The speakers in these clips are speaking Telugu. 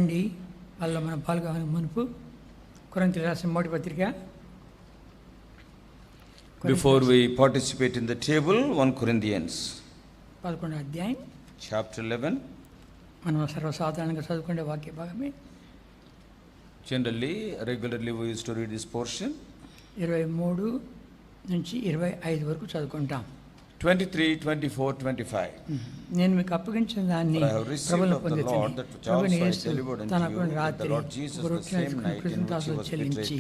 రండి వాళ్ళలో మనం పాల్గొనే మునుపు కొరింథీయులకు రాసిన మొదటి పత్రిక. Before we participate in the table, 1 Corinthians 11వ అధ్యాయం chapter 11. మనం సర్వసాధారణంగా చదువుకునే వాక్య భాగమే. Generally, regularly we used to read this portion. 23 నుంచి 25 వరకు చదువుకుంటాం. 23, 24, 25. నేను మీకు అప్పగించిన దాన్ని ప్రభువును పొందితిని. ప్రభువైన యేసు తనకు రాత్రి కృతజ్ఞతాస్తుతులు చెల్లించి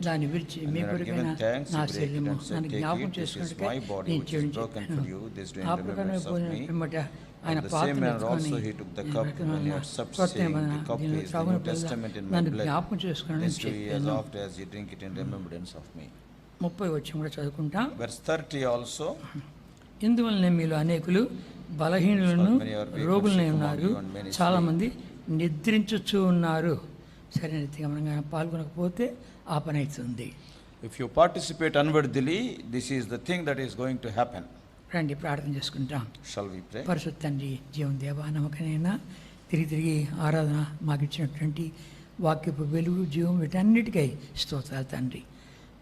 దాన్ని విరిచి మీ కొరకైన నా శరీరము నన్ను జ్ఞాపకం చేసుకున్నట్టుగా నేను చేయించాను. ఆ ప్రకారం పిమ్మట ఆయన పాత్రను నన్ను జ్ఞాపకం చేసుకున్నానని చెప్పాను. 30 వచ్చి కూడా చదువుకుంటాం. Verse 30 also. ఇందువలన మీలో అనేకులు బలహీనులను రోగులనే ఉన్నారు, చాలామంది నిద్రించుచూ ఉన్నారు. సరైన రీతిగా మనం పాల్గొనకపోతే ఆ పని అవుతుంది. If you participate unworthily, this is the thing that is going to happen. రండి ప్రార్థన చేసుకుంటాం. Shall we pray? పరిశుద్ధ తండ్రి, జీవం దేవా, నమ్మకనైనా తిరిగి ఆరాధన మాకు ఇచ్చినటువంటి వాక్యపు వెలుగు, జీవం, వీటన్నిటికై స్తోత్రాలు తండ్రి.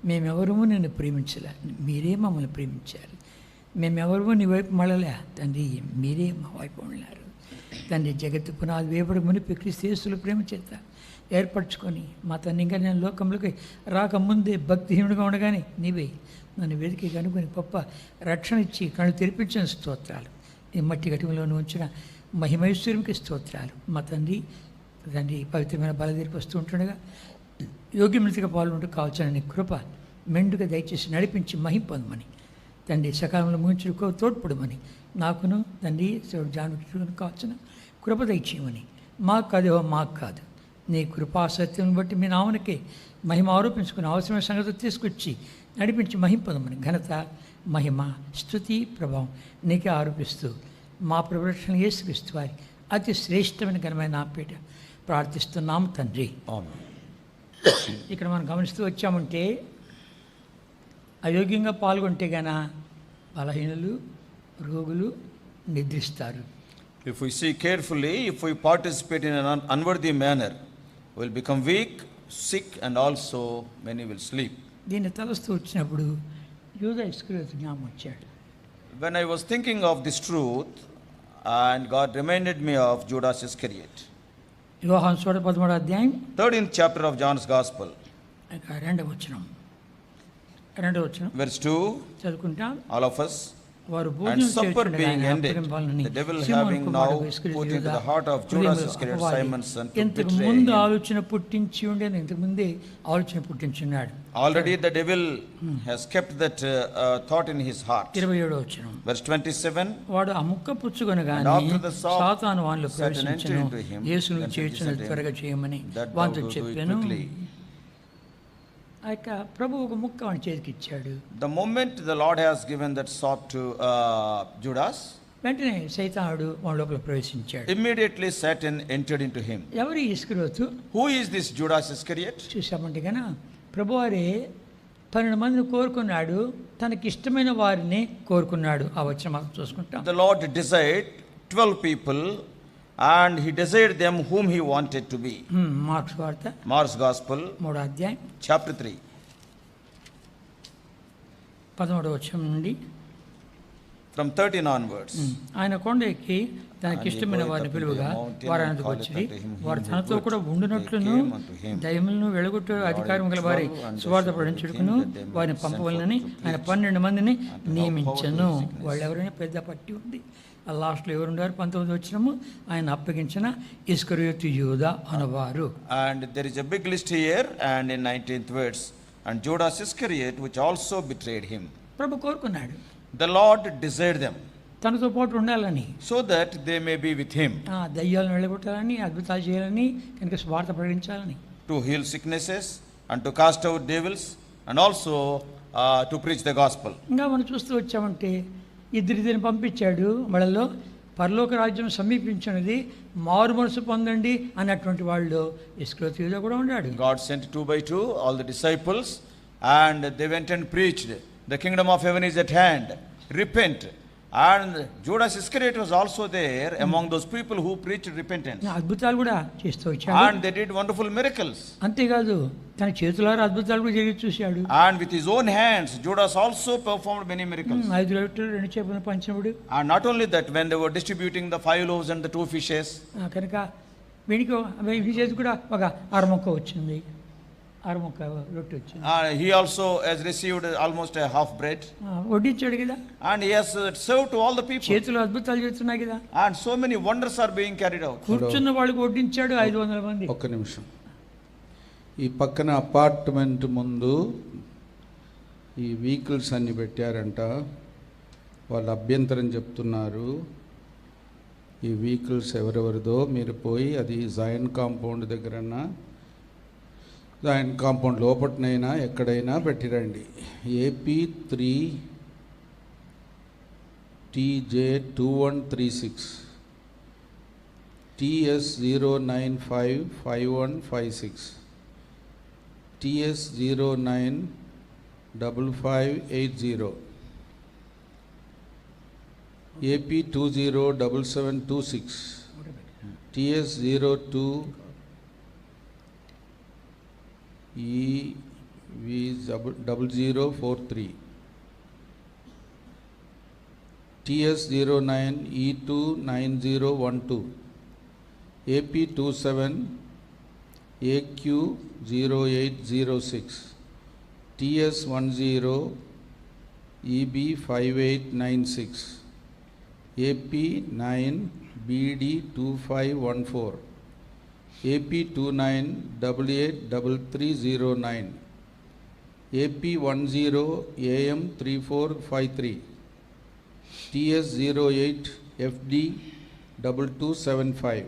మేమెవరము నిన్ను ప్రేమించలే, మీరే మమ్మల్ని ప్రేమించారు. మేమెవరము నీ వైపు మళ్ళలే తండ్రి, మీరే మా వైపు ఉన్నారు తండ్రి. జగత్తు పునాది వేపడి మునిపి క్రీస్తు యేసుల ప్రేమ చేత ఏర్పరచుకొని మా తండ్రి ఇంకా నేను లోకంలోకి రాకముందే భక్తిహీనుడిగా ఉండగానే నీవే నన్ను వెతికి కనుకొని గొప్ప రక్షణ ఇచ్చి కళ్ళు తెరిపించిన స్తోత్రాలు. ఈ మట్టి గటిలో ఉంచిన మహిమైశ్వర్యంకి స్తోత్రాలు. మా తండ్రి పవిత్రమైన బలదీర్పు వస్తూ ఉంటుండగా యోగ్యమృతిగా పాల్గొంటూ కావచ్చిన నీ కృప మెండుగా దయచేసి నడిపించి మహిం పొందమని తండ్రి, సకాలంలో ముగించుకో తోడ్పడమని నాకును తండ్రి జానకి కావచ్చిన కృప దయచేయమని. మాకు కాదు, మాకు కాదు, నీ కృపాసత్యం బట్టి మీ నామనికే మహిమ ఆరోపించుకుని అవసరమైన సంగతి తీసుకొచ్చి నడిపించి మహిం పొందమని ఘనత, మహిమ, స్తుతి, ప్రభావం నీకే ఆరోపిస్తూ మా ప్రభురక్షణ యేసుక్రీస్తు వారి అతి శ్రేష్టమైన ఘనమైన నాపేట ప్రార్థిస్తున్నాము తండ్రి. ఇక్కడ మనం గమనిస్తూ వచ్చామంటే అయోగ్యంగా పాల్గొంటే గన బలహీనులు, రోగులు నిద్రిస్తారు. If we see carefully, if we participate in an unworthy manner, we will become weak, sick, and also many will sleep. దీన్ని తలస్తూ వచ్చినప్పుడు యూదా ఇస్కరియోతు జ్ఞాపకం వచ్చాడు. When I was thinking of this truth, and God reminded me of Judas Iscariot. యోహాను 13వ అధ్యాయం 13th chapter of John's Gospel. రెండవ వచనం verse 2 చదువుకుంటాం. all of us. And supper being ended, the devil having now put into the heart of Judas Iscariot, Simon's son, to betray him. ఆలోచన పుట్టించి ఉండేది, ఇంతకు ముందే ఆలోచన పుట్టించున్నాడు. Already the devil has kept that thought in his heart. 27వ వచనం verse 27. వాడు ఆ ముక్క పుచ్చుకొనగానే సాతాను వానిలో ప్రవేశించెను, యేసును చేర్చున్నది త్వరగా చేయమని వానితో చెప్పాను. ఆ యొక్క ప్రభు ఒక ముక్క వాని చేతికి ఇచ్చాడు. The moment the Lord has given that sop to Judas, వెంటనే సైతానుడు వాని లోపల ప్రవేశించాడు. Immediately Satan entered into him. ఎవరు ఇస్కరియోతు? Who is this Judas Iscariot? చూసామంటే కనుక ప్రభువారే 12 మందిని కోరుకున్నాడు, తనకి ఇష్టమైన వారిని కోరుకున్నాడు. ఆ వచ్చిన మనం చూసుకుంటాం. The Lord desired 12 people, and he desired them whom he wanted to be. Marks వార్త, Mark's Gospel, 3వ అధ్యాయం chapter 3, 13వ వచనం నుండి from 13 onwards. ఆయన కొండ ఎక్కి తనకి ఇష్టమైన వారిని పిలువగా వారు ఆయనకు వచ్చి వారు తనతో కూడా ఉండునట్లును దయ్యములను వెళ్లగొట్టే అధికారం గల వారి సువార్త ప్రకటించుటకును వారిని పంపవలనని ఆయన 12 మందిని నియమించెను. వాళ్ళు ఎవరైనా పెద్ద పట్టి ఉంది. ఆ లాస్ట్లో ఎవరుండారు? 19వ వచనము, ఆయన అప్పగించిన ఇస్కరియోతు యూదా అనవారు. And there is a big list here, and in 19th verse, and Judas Iscariot, which also betrayed him. ప్రభు కోరుకున్నాడు, the Lord desired them, తనతో పాటు ఉండాలని, so that they may be with him, దయ్యాలను వెళ్ళగొట్టాలని, అద్భుతాలు చేయాలని, కనుక స్వార్థ ప్రకటించాలని, to heal sicknesses and to cast out devils, and also to preach the gospel. ఇంకా మనం చూస్తూ వచ్చామంటే ఇద్దరిని పంపించాడు. వాళ్ళలో పరలోక రాజ్యం సమీపించినది, మారు మనసు పొందండి అన్నటువంటి వాళ్ళు ఇస్కరియోతు యూదా కూడా ఉన్నాడు. God sent 2 by 2 all the disciples, and they went and preached, the kingdom of heaven is at hand, repent And Judas Iscariot was also there among those people who preached repentance. అద్భుతాలు కూడా చేస్తూ వచ్చాడు. And they did wonderful miracles. అంతేకాదు తన చేతులారా అద్భుతాలు కూడా జరిగి చూశాడు. And with his own hands, Judas also performed many miracles. 5 రొట్టెలు 2 చేపలను పంచినప్పుడు. And not only that, when they were distributing the 5 loaves and the 2 fishes. కనుక వీడి చేతి కూడా ఒక అరముక్క వచ్చింది. అరముక్క రొట్టె వచ్చింది. He also has received almost a half bread. వడ్డించాడు కదా. And he has served to all the people. చేతులు అద్భుతాలు చేస్తున్నాయి కదా. And so many wonders are being carried out. కూర్చున్న వాళ్ళకి వడ్డించాడు 500 మంది. ఒక్క నిమిషం. ఈ పక్కన అపార్ట్మెంట్ ముందు ఈ వెహికల్స్ అన్ని పెట్టారంట. వాళ్ళు అభ్యంతరం చెప్తున్నారు. ఈ వెహికల్స్ ఎవరెవరిదో మీరు పోయి అది జాయిన్ కాంపౌండ్ దగ్గరన్నా జాయిన్ కాంపౌండ్ లోపటనైనా ఎక్కడైనా పెట్టిరండి. AP3 TJ2136 TS09555156 TS095580 AP207726 TS02 EV0043 TS09E29012 AP27 AQ0806 TS10 EB5896 AP9 BD2514 AP29 883309 AP10 AM3453 TS08 FD 2275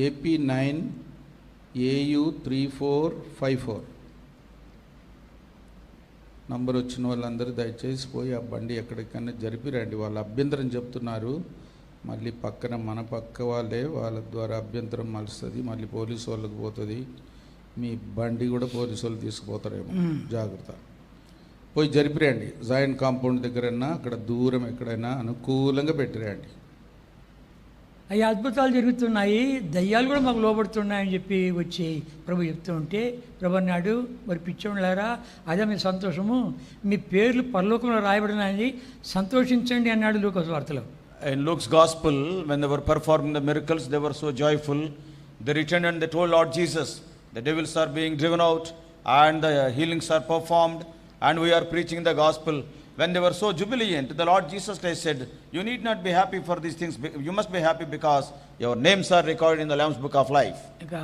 AP9 AU3454 number వచ్చిన వాళ్ళందరూ దయచేసి పోయి ఆ బండి ఎక్కడికైనా జరిపిరండి. వాళ్ళు అభ్యంతరం చెప్తున్నారు. మళ్ళీ పక్కన మన పక్క వాళ్ళే వాళ్ళ ద్వారా అభ్యంతరం మలుస్తుంది. మళ్ళీ పోలీసు వాళ్ళకి పోతుంది. మీ బండి కూడా పోలీసు వాళ్ళు తీసుకుపోతారేమో. జాగ్రత్త. పోయి జరిపిరండి. జాయింట్ కాంపౌండ్ దగ్గరన్నా అక్కడ దూరం ఎక్కడైనా అనుకూలంగా పెట్టిరండి. అయ్యా అద్భుతాలు జరుగుతున్నాయి, దయ్యాలు కూడా మాకు లోపడుతున్నాయని చెప్పి వచ్చి ప్రభు చెప్తూ ఉంటే ప్రభు అన్నాడు, మరి పిచ్చోళ్ళారా అదే మీ సంతోషము, మీ పేర్లు పరలోకంలో రాయబడినాయని సంతోషించండి అన్నాడు లూకా వార్తలో. In Luke's gospel, when they were performing the miracles, they were so joyful. They returned and they told Lord Jesus, the devils are being driven out and the healings are performed and we are preaching the gospel. When they were so jubilant, the Lord Jesus Christ said, you need not be happy for these things. You must be happy because your names are recorded in the Lamb's book of life. ఇంకా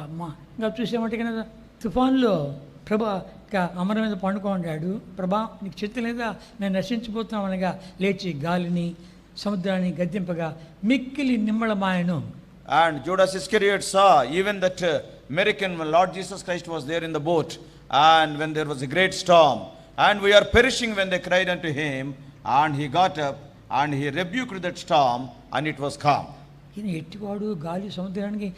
చూసామంటే కదా తుఫాన్లో ప్రభా అమర మీద పండుకోండాడు. ప్రభా నీకు చిత్తం లేదా నేను నశించిపోతున్నాం అనగా లేచి గాలిని సముద్రాన్ని గద్దింపగా మిక్కిలి నిమ్మళమాయను. And Judas Iscariot saw even that miracle when Lord Jesus Christ was there in the boat and when there was a great storm and we are perishing when they cried unto him, and he got up and he rebuked that storm and it was calm. ఈయన ఎట్టివాడు గాలి సముద్రానికి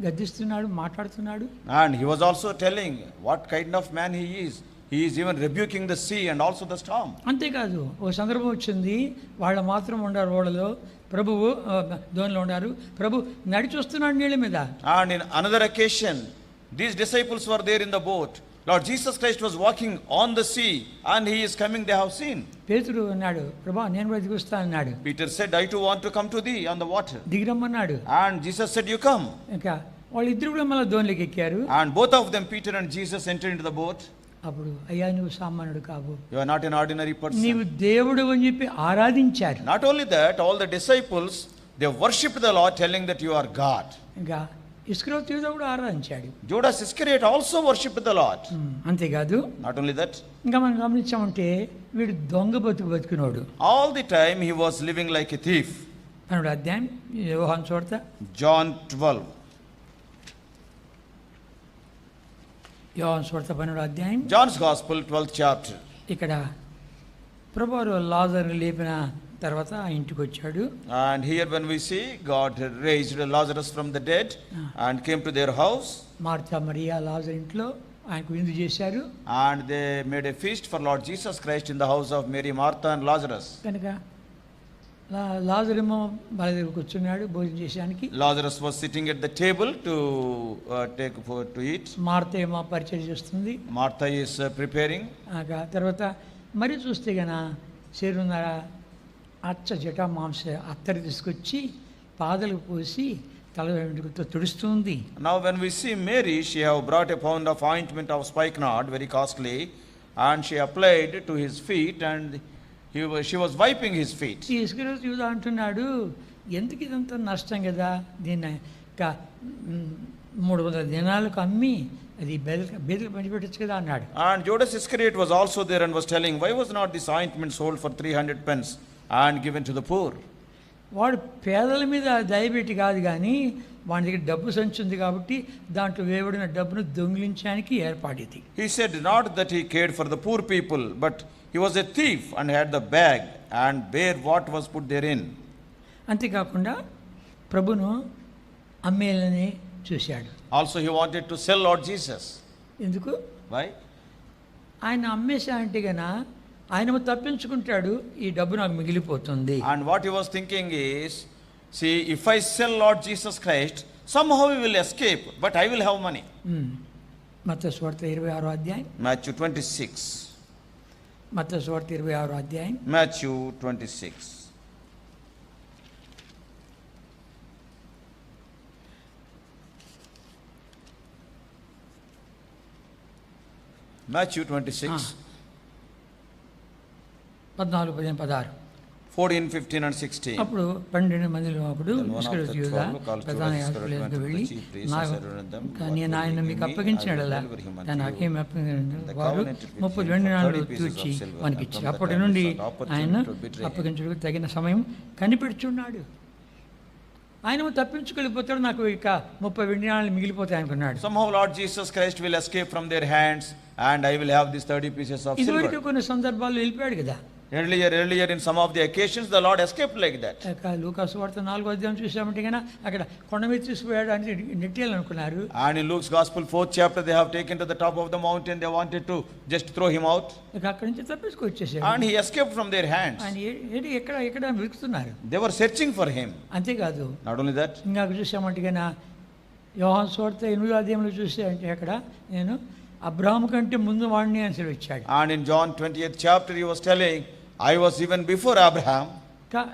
గద్దిస్తున్నాడు, మాట్లాడుతున్నాడు. And he was also telling what kind of man he is. He is even rebuking the sea and also the storm. అంతేకాదు ఒక సందర్భం వచ్చింది, వాళ్ళ మాత్రం ఉండారు ఓడలో, ప్రభువు దోణిలో ఉన్నారు, ప్రభు నడిచి వస్తున్నాడు నీళ్ళ మీద. And in another occasion these disciples were there in the boat. Lord Jesus Christ was walking on the sea and he is coming, they have seen. పేతురు అన్నాడు, ప్రభా నేను కూడా దిగుస్తా అన్నాడు. Peter said, I too want to come to thee on the water. దిగిరమ్మన్నాడు. And Jesus said, you come. ఇంకా వాళ్ళిద్దరు కూడా మళ్ళీ దోణిలోకి ఎక్కారు. And both of them, Peter and Jesus, entered into the boat. అప్పుడు అయ్యా నువ్వు సామాన్యుడు కావు, you are not an ordinary person. నీవు దేవుడు అని చెప్పి ఆరాధించారు. Not only that, all the disciples, they worshipped the Lord telling that you are God. ఇంకా ఇస్కరియోతు కూడా ఆరాధించాడు. Judas Iscariot also worshipped the Lord. అంతేకాదు, not only that, ఇంకా మనం గమనించామంటే వీడు దొంగ బతుకునోడు. all the time he was living like a thief. 12వ అధ్యాయం యోహాను సువార్త John 12. యోహాను సువార్త 12వ అధ్యాయం, John's Gospel 12th chapter. ఇక్కడ ప్రభువారు లాజరును లేపిన తర్వాత ఆ ఇంటికి వచ్చాడు. And here when we see God raised Lazarus from the dead and came to their house. Martha Maria లాజరు ఇంట్లో ఆయనకు విందు చేశారు. And they made a feast for Lord Jesus Christ in the house of Mary, Martha and Lazarus. కనుక లాజరేమో వాళ్ళ దగ్గర కూర్చున్నాడు భోజనం చేసానికి. Lazarus was sitting at the table to to eat. Martha ఏమో పరిచయం చేస్తుంది. Martha is preparing. తర్వాత మరి చూస్తే గన చేరున్న అచ్చ జటా మాంస అత్తరి తీసుకొచ్చి పాదలకు పోసి తల వెంట్రుకలతో తుడుస్తుంది. Now when we see Mary, she have brought a pound of ointment of spikenard, very costly, and she applied to his feet, and she was wiping his feet. ఈ ఇస్కరియోతు యూదా అంటున్నాడు, ఎందుకు ఇదంతా నష్టం కదా, దీన్ని 300 దినాలకు అమ్మి అది బేదలకు పంచిపెట్టచ్చు కదా అన్నాడు. And Judas Iscariot was also there and was telling, why was not this ointment sold for 300 pence and given to the poor? వాడు పేదల మీద దయబెట్టి కాదు కానీ వాడి దగ్గర డబ్బు సంచి ఉంది కాబట్టి దాంట్లో వేయబడిన డబ్బును దొంగిలించడానికి ఏర్పాటిది. He said not that he cared for the poor people, but he was a thief and had the bag and bare what was put therein. అంతేకాకుండా ప్రభును అమ్మేయాలని చూశాడు. Also he wanted to sell Lord Jesus. ఎందుకు? Why? ఆయన అమ్మేశా అంటే గన ఆయన తప్పించుకుంటాడు, ఈ డబ్బు నాకు మిగిలిపోతుంది. And what he was thinking is, see, if I sell Lord Jesus Christ, somehow he will escape, but I will have money. మత్తయి సువార్త 26వ అధ్యాయం. Matthew 26. మత్తయి సువార్త 26వ అధ్యాయం. Matthew 26. Matthew 26. 14, 15, 16. 14, 15 and 16. అప్పుడు 12 మందిలో ఒకడు ఇస్కరియోతు యూదా ప్రధాన యాజకులకు వెళ్ళి, నేను ఆయన మీకు అప్పగించినట్లా నాకేమి అప్పగించాడు, వారు 30 నాణాలు తూచి వానికి ఇచ్చారు. అప్పటి నుండి ఆయన అప్పగించడానికి తగిన సమయం కనిపెడుచున్నాడు. ఆయన తప్పించుకెళ్ళిపోతాడు, నాకు ఇక 30 వెండి నాణాలు మిగిలిపోతాయి అనుకున్నాడు. Somehow Lord Jesus Christ will escape from their hands and I will have these 30 pieces of silver. ఇదివరకు కొన్ని సందర్భాల్లో వెళ్ళిపోయాడు కదా. Earlier in some of the occasions the Lord escaped like that. లూకా సువార్త 4వ అధ్యాయం చూసామంటే కన్నా అక్కడ కొండ మీద తీసుకుపోయాడు అని నెట్టేయాలనుకున్నారు. And in Luke's Gospel 4th chapter they have taken to the top of the mountain, they wanted to just throw him out. అక్కడి నుంచి తప్పించుకొచ్చేసాడు. And he escaped from their hands. ఆయన ఎక్కడ వెతుకుతున్నారు. They were searching for him. అంతేకాదు, Not only that, ఇంకా చూసామంటే కన్నా యోహాను సువార్త 8వ అధ్యాయంలో చూస్తే అంటే అక్కడ నేను అబ్రాహాము కంటే ముందు వాడిని అని సెలవిచ్చాడు. and in John 20th chapter he was telling, I was even before Abraham.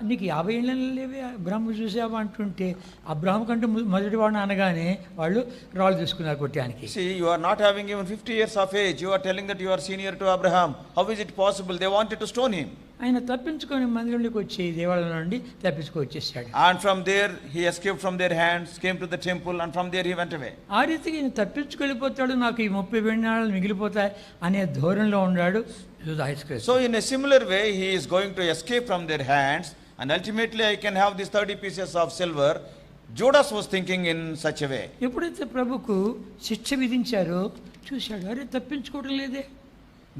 నీకు 50 ఏళ్ళ లేవే అబ్రాహాము చూసావా అంటుంటే అబ్రాహాము కంటే మొదటి వాడిని అనగానే వాళ్ళు రాళ్ళు తీసుకున్నారు కొట్టానికి. See, you are not having even 50 years of age, you are telling that you are senior to Abraham. How is it possible? They wanted to stone him. ఆయన తప్పించుకొని మందిరంలోకి వచ్చి దేవాలయం నుండి తప్పించుకొచ్చేసాడు. And from there he escaped from their hands, came to the temple, and from there he went away. ఆ రీతికి ఈయన తప్పించుకెళ్ళిపోతాడు, నాకు ఈ 30 వెండి నాణాలు మిగిలిపోతాయి అనే ధోరణిలో ఉన్నాడు. So in a similar way he is going to escape from their hands and ultimately I can have these 30 pieces of silver. Judas was thinking in such a way. ఎప్పుడైతే ప్రభుకు శిక్ష విధించారో చూశాడు, అరే తప్పించుకోవడం లేదే.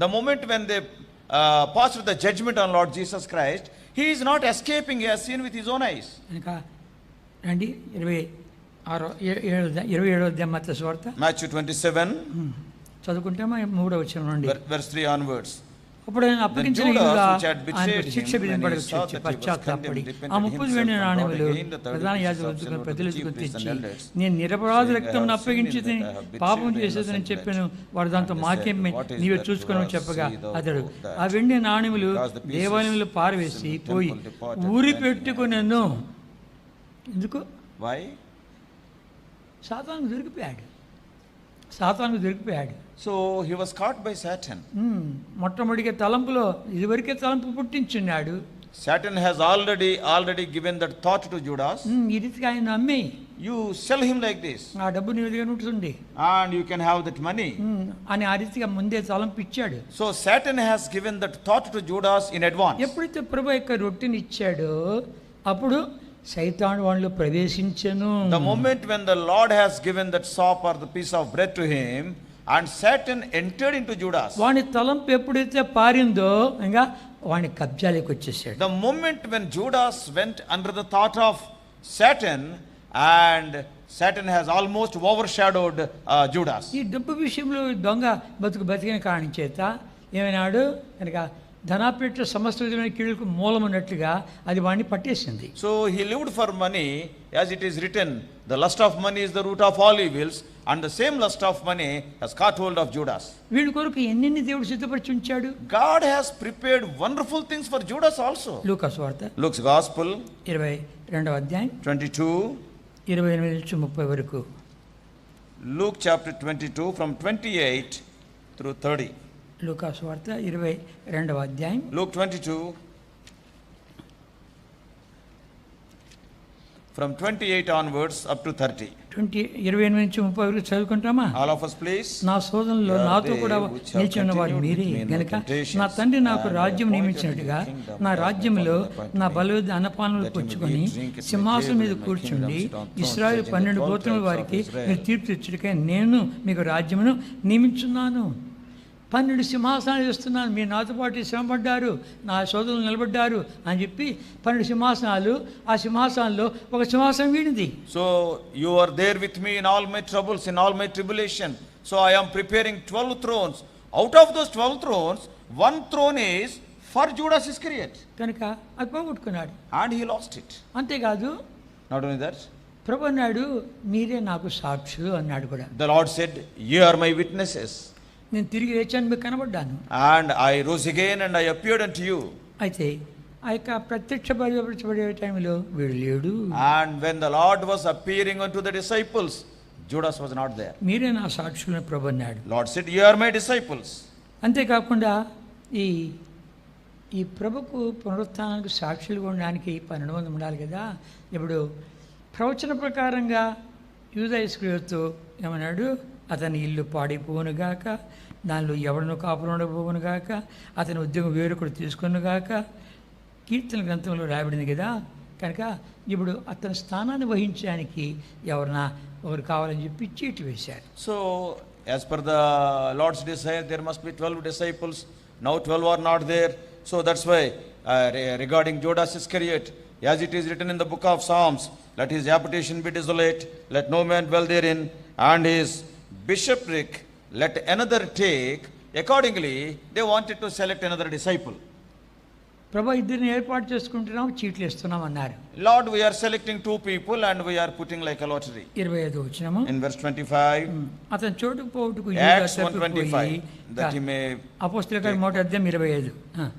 The moment when they passed the judgment on Lord Jesus Christ, he is not escaping, he has seen with his own eyes. ఇంకా రండి 27వ అధ్యాయం మత్తయి సువార్త. Matthew 27 చదువుకుంటే 3వ వచనం నుండి verse 3 onwards. అప్పుడు ఆయన అప్పగించిన యూదా ఆయనకు శిక్ష విధింపడకు పశ్చాత్తాపడి ఆ 30 వెండి నాణెములు ప్రధాన యాజకులకు ప్రజలకు తెచ్చి, నేను నిరపరాధ రక్తం అప్పగించి పాపం చేసేదని చెప్పాను, వాడు దాంతో మాకేమే నీవే చూసుకొని చెప్పగా అతడు ఆ వెండి నాణెములు దేవాలయంలో పారవేసి పోయి ఊరి పెట్టుకున్నాను. ఎందుకు? సాతానుకు దొరికిపోయాడు. So he was caught by Satan. మొట్టమొదటిగా తలంపులో ఇదివరకే తలంపు పుట్టించున్నాడు. Satan has already given that thought to Judas. ఈ రీతిగా ఆయన అమ్మి You sell him like this ఆ డబ్బు నీ దగ్గర ఉంటుంది and you can have that money. అని ఆ రీతిగా ముందే తలంపు ఇచ్చాడు. So Satan has given that thought to Judas in advance. ఎప్పుడైతే ప్రభు యొక్క రొట్టెని ఇచ్చాడో అప్పుడు సైతాను వాడిలో ప్రవేశించెను. The moment when the Lord has given that sop or the piece of bread to him, and Satan entered into Judas. వాని తలంపు ఎప్పుడైతే పారిందో ఇంకా వాని కబ్జాలోకి వచ్చేసాడు. The moment when Judas went under the thought of Satan, and Satan has almost overshadowed Judas. ఈ డబ్బు విషయంలో దొంగ బతికిన కారణం చేత ఏమైనాడు కనుక ధనాపేక్ష సమస్త విధమైన కీడులకు మూలమన్నట్లుగా అది వాడిని పట్టేసింది. So he lived for money, as it is written, the lust of money is the root of all evils, and the same lust of money has caught hold of Judas. వీడి కొరకు ఎన్నెన్ని దేవుడు సిద్ధపరిచి ఉంచాడు. God has prepared wonderful things for Judas also. లూకా సువార్త Luke's Gospel, 22వ అధ్యాయం 22, 28 నుంచి 30 వరకు. Luke chapter 22 from 28 through 30. లూకా సువార్త 22వ అధ్యాయం Luke 22 from 28 onwards up to 30. 28 నుంచి 30 వరకు చదువుకుంటామా? All of us please. నా సోదరుల్లో నాతో కూడా నిలిచి ఉన్నవారు మీరే గనుక నా తండ్రి నాకు రాజ్యం నియమించినట్టుగా నా రాజ్యంలో నా బలవేద అన్నపానములు పుచ్చుకొని సింహాసనం మీద కూర్చుండి ఇశ్రాయేలు 12 గోత్రముల వారికి మీరు తీర్పు తెచ్చుటకై నేను మీకు రాజ్యమును నియమించున్నాను. 12 సింహాసనాలు చేస్తున్నాను, మీరు నాతో పాటు శ్రమపడ్డారు, నా సోదరులు నిలబడ్డారు అని చెప్పి 12 సింహాసనాలు, ఆ సింహాసనాల్లో ఒక సింహాసనం వీడింది. So you are there with me in all my troubles, in all my tribulation. So I am preparing 12 thrones. Out of those 12 thrones, one throne is for Judas Iscariot. కనుక అది పోగొట్టుకున్నాడు. And he lost it. అంతేకాదు Not only that, ప్రభు అన్నాడు మీరే నాకు సాక్షులు అన్నాడు కూడా. the Lord said, "Ye are my witnesses." నేను తిరిగి లేచాను, మీకు కనబడ్డాను. And I rose again and I appeared unto you. అయితే ఆ యొక్క ప్రత్యక్షపరచబడే టైంలో వీడు లేడు. And when the Lord was appearing unto the disciples, Judas was not there. మీరే నా సాక్షులను ప్రభు అన్నాడు. Lord said, "Ye are my disciples." అంతేకాకుండా ఈ ప్రభుకు పునరుత్థానానికి సాక్షులుగా ఉండడానికి 12 మంది ఉండాలి కదా. ఇప్పుడు ప్రవచన ప్రకారంగా యూదా ఇస్కరియోతు ఏమన్నాడు? అతని ఇల్లు పాడిపోవునుగాక, దానిలో ఎవడను కాపురం ఉండకపోవునుగాక, అతని ఉద్యోగం వేరొకడు తీసుకొనుగాక, కీర్తన గ్రంథంలో రాయబడింది కదా. కనుక ఇప్పుడు అతని స్థానాన్ని వహించడానికి ఒకరు కావాలని చెప్పి చీటి వేశారు. So as per the Lord's desire, there must be 12 disciples. Now 12 are not there. So that's why regarding Judas Iscariot, as it is written in the book of Psalms, let his habitation be desolate, let no man dwell therein, and his bishopric let another take. Accordingly, they wanted to select another disciple. ప్రభా ఇద్దరిని ఏర్పాటు చేసుకుంటున్నాం, చీట్లు ఇస్తున్నాం అన్నారు. Lord, we are selecting 2 people and we are putting like a lottery. 25 వచనము. In verse 25, అతని చోటుకు పోవుటకు Acts 1:25, that he may అపోస్తలుల కార్యములు 1:25.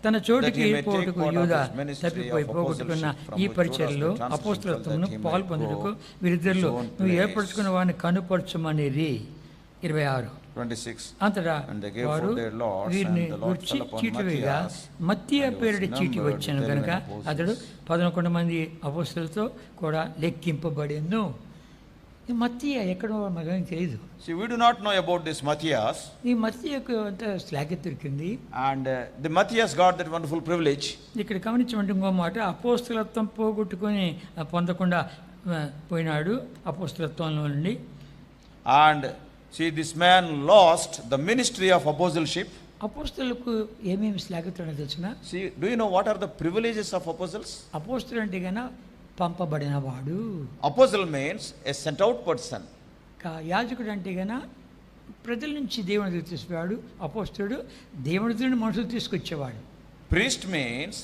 తన చోటుకి పోవుటకు యూదా తప్పిపోయి పోగొట్టుకున్న ఈ పరిచర్యలో అపోస్తలత్వమును పాలు పొందుటకు వీరిద్దరిలో నువ్వు ఏర్పరచుకున్న వారిని కనుపరచమనేది. 26. 26. అంతటా వారు వీరిని గురించి చీటి వేయగా మత్తీయ పేరుడి చీటి వచ్చాను కనుక అతడు 11 మంది అపోస్తలులతో కూడా లెక్కింపబడెను. ఈ మత్తీయ ఎక్కడో మనకు తెలియదు. See, we do not know about this Matthias. ఈ మత్తీయకు అంత స్లాగ్ దొరికింది. And the Matthias got that wonderful privilege. ఇక్కడ గమనించమంటే ఇంకో మాట, అపోస్తలత్వం పోగొట్టుకొని పొందకుండా పోయినాడు అపోస్తలత్వంలో నుండి. And see, this man lost the ministry of apostleship. అపోస్తలకు ఏమేమి స్లాగుతాడో తెలిసిన? See, do you know what are the privileges of apostles? అపోస్తలు అంటే గన పంపబడిన వాడు. Apostle means a sent out person. యాజకుడు అంటే గన ప్రజల నుంచి దేవుని తీసుకురాడు. అపోస్తలుడు దేవుని నుండి మనుషులు తీసుకొచ్చేవాడు. Priest means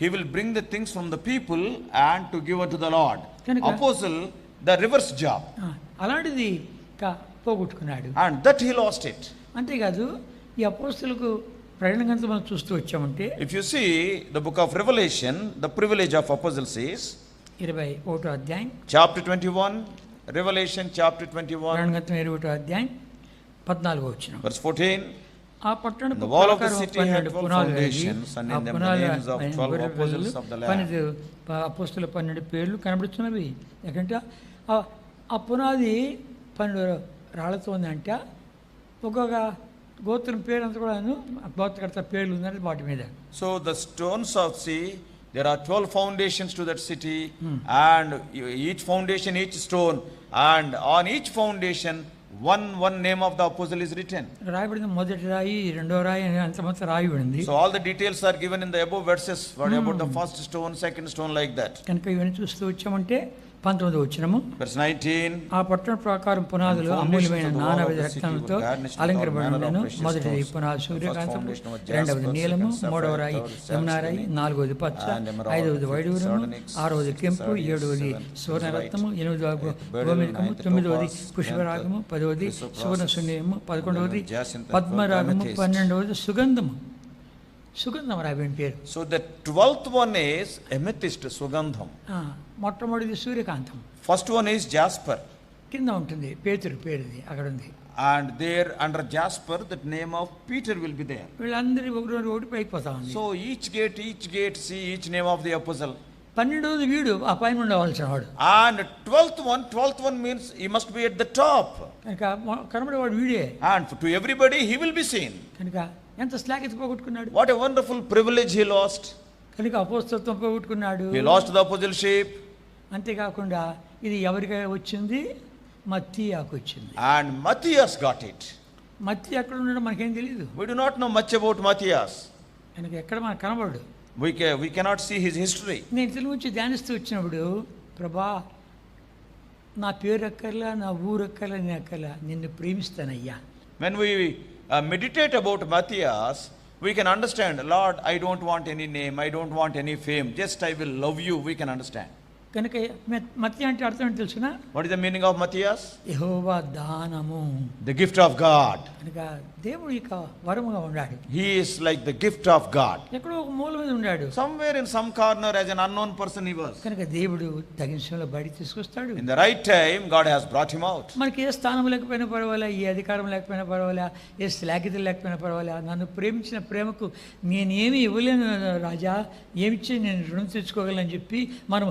he will bring the things from the people and to give unto the Lord. Apostle, the reverse job. అలాంటిది పోగొట్టుకున్నాడు. And that he lost it. అంతేకాదు ఈ అపోస్తలకు ప్రకటన గ్రంథం మనం చూస్తూ వచ్చామంటే, if you see the book of Revelation, the privilege of apostles is 21వ అధ్యాయం chapter 21, Revelation chapter 21, ప్రకటన గ్రంథం 21వ అధ్యాయం 14వ వచనం. verse 14. ఆ పట్టణ The wall of the city had 12 foundations, and in them the names of 12 apostles of the Lamb. అపోస్తల 12 పేర్లు కనబడుతున్నవి. ఎందుకంటే ఆ పునాది 12 రాళ్లతో ఉందంట. ఒక్కొక్క గోత్రం పేరు అంతా కూడా గోత్రకర్త పేర్లు ఉందంటే వాటి మీద. So the stones of sea, there are 12 foundations to that city, and each foundation, each stone, and on each foundation one name of the apostle is written. రాయబడింది మొదటి రాయి, రెండో రాయి అంత రాయబడింది. So all the details are given in the above verses. What about the first stone, second stone, like that. కనుక ఇవన్నీ చూస్తూ వచ్చామంటే 19వ వచనము. Verse 19. ఆ పట్టణ ప్రాకారం పునాదులు అమూల్యమైన నానావిధ రత్నాలతో అలంకరించబడినను. మొదటిది పునాది సూర్యకాంతము, రెండవది నీలము, మూడవ రాయి యమునారాయి, నాలుగవది పచ్చ, ఐదవది వైడూరము, ఆరవది కెంపు, ఏడవది సువర్ణరత్నము, ఎనిమిదవ గోమేధికము, తొమ్మిదవది పుష్పరాగము, 10వది సువర్ణ సున్యము, 11వది పద్మరాగము, 12వది సుగంధము. సుగంధం రాబడిన పేరు. So the 12th one is amethyst, sugandham. మొట్టమొదటిది సూర్యకాంతం. First one is jasper. కింద ఉంటుంది పేతురు పేరుది అక్కడ ఉంది. And there under jasper the name of Peter will be there. వీళ్ళందరూ ఒకటి పైకి పోతా ఉంది. So each gate see each name of the apostle. 12వది వీడు ఆ పైన ఉండవలసిన వాడు. And 12th one means he must be at the top. కనుక కనబడేవాడు వీడే. And to everybody he will be seen. కనుక ఎంత స్లాకెత్తి పోగొట్టుకున్నాడు. What a wonderful privilege he lost. కనుక అపోస్తలత్వం పోగొట్టుకున్నాడు. He lost the apostleship. అంతేకాకుండా ఇది ఎవరికి వచ్చింది? మత్తీయాకు వచ్చింది. And Matthias got it. మత్తీ ఎక్కడ ఉన్నాడో మనకేం తెలియదు. We do not know much about Matthias. కనుక ఎక్కడ మనకు కనబడు. We cannot see his history. నేను తెలుగు నుంచి ధ్యానిస్తూ వచ్చినప్పుడు, ప్రభా నా పేరు ఎక్కర్లా, నా ఊరు ఎక్కర్లా, నేను ఎక్కర్లా, నిన్ను ప్రేమిస్తానయ్యా. When we meditate about Matthias, we can understand, Lord, I don't want any name, I don't want any fame, just I will love you, we can understand. కనుక మత్తీ అంటే అర్థం ఏంటి తెలుసునా? What is the meaning of Matthias? యెహోవా దానము. The gift of God. కనుక దేవుడు ఇక వరముగా ఉన్నాడు. He is like the gift of God. ఎక్కడో ఒక మూల మీద ఉన్నాడు. Somewhere in some corner as an unknown person he was. కనుక దేవుడు తగిన సమయంలో బయటికి తీసుకొస్తాడు. In the right time God has brought him out. మనకి ఏ స్థానం లేకపోయినా పర్వాలే, ఏ అధికారం లేకపోయినా పర్వాలే, ఏ శ్లాఘ్యత లేకపోయినా పర్వాలే, నన్ను ప్రేమించిన ప్రేమకు నేనేమి ఇవ్వలేను రాజా, ఏమిచ్చి నేను రుణం తెచ్చుకోగలని చెప్పి మనం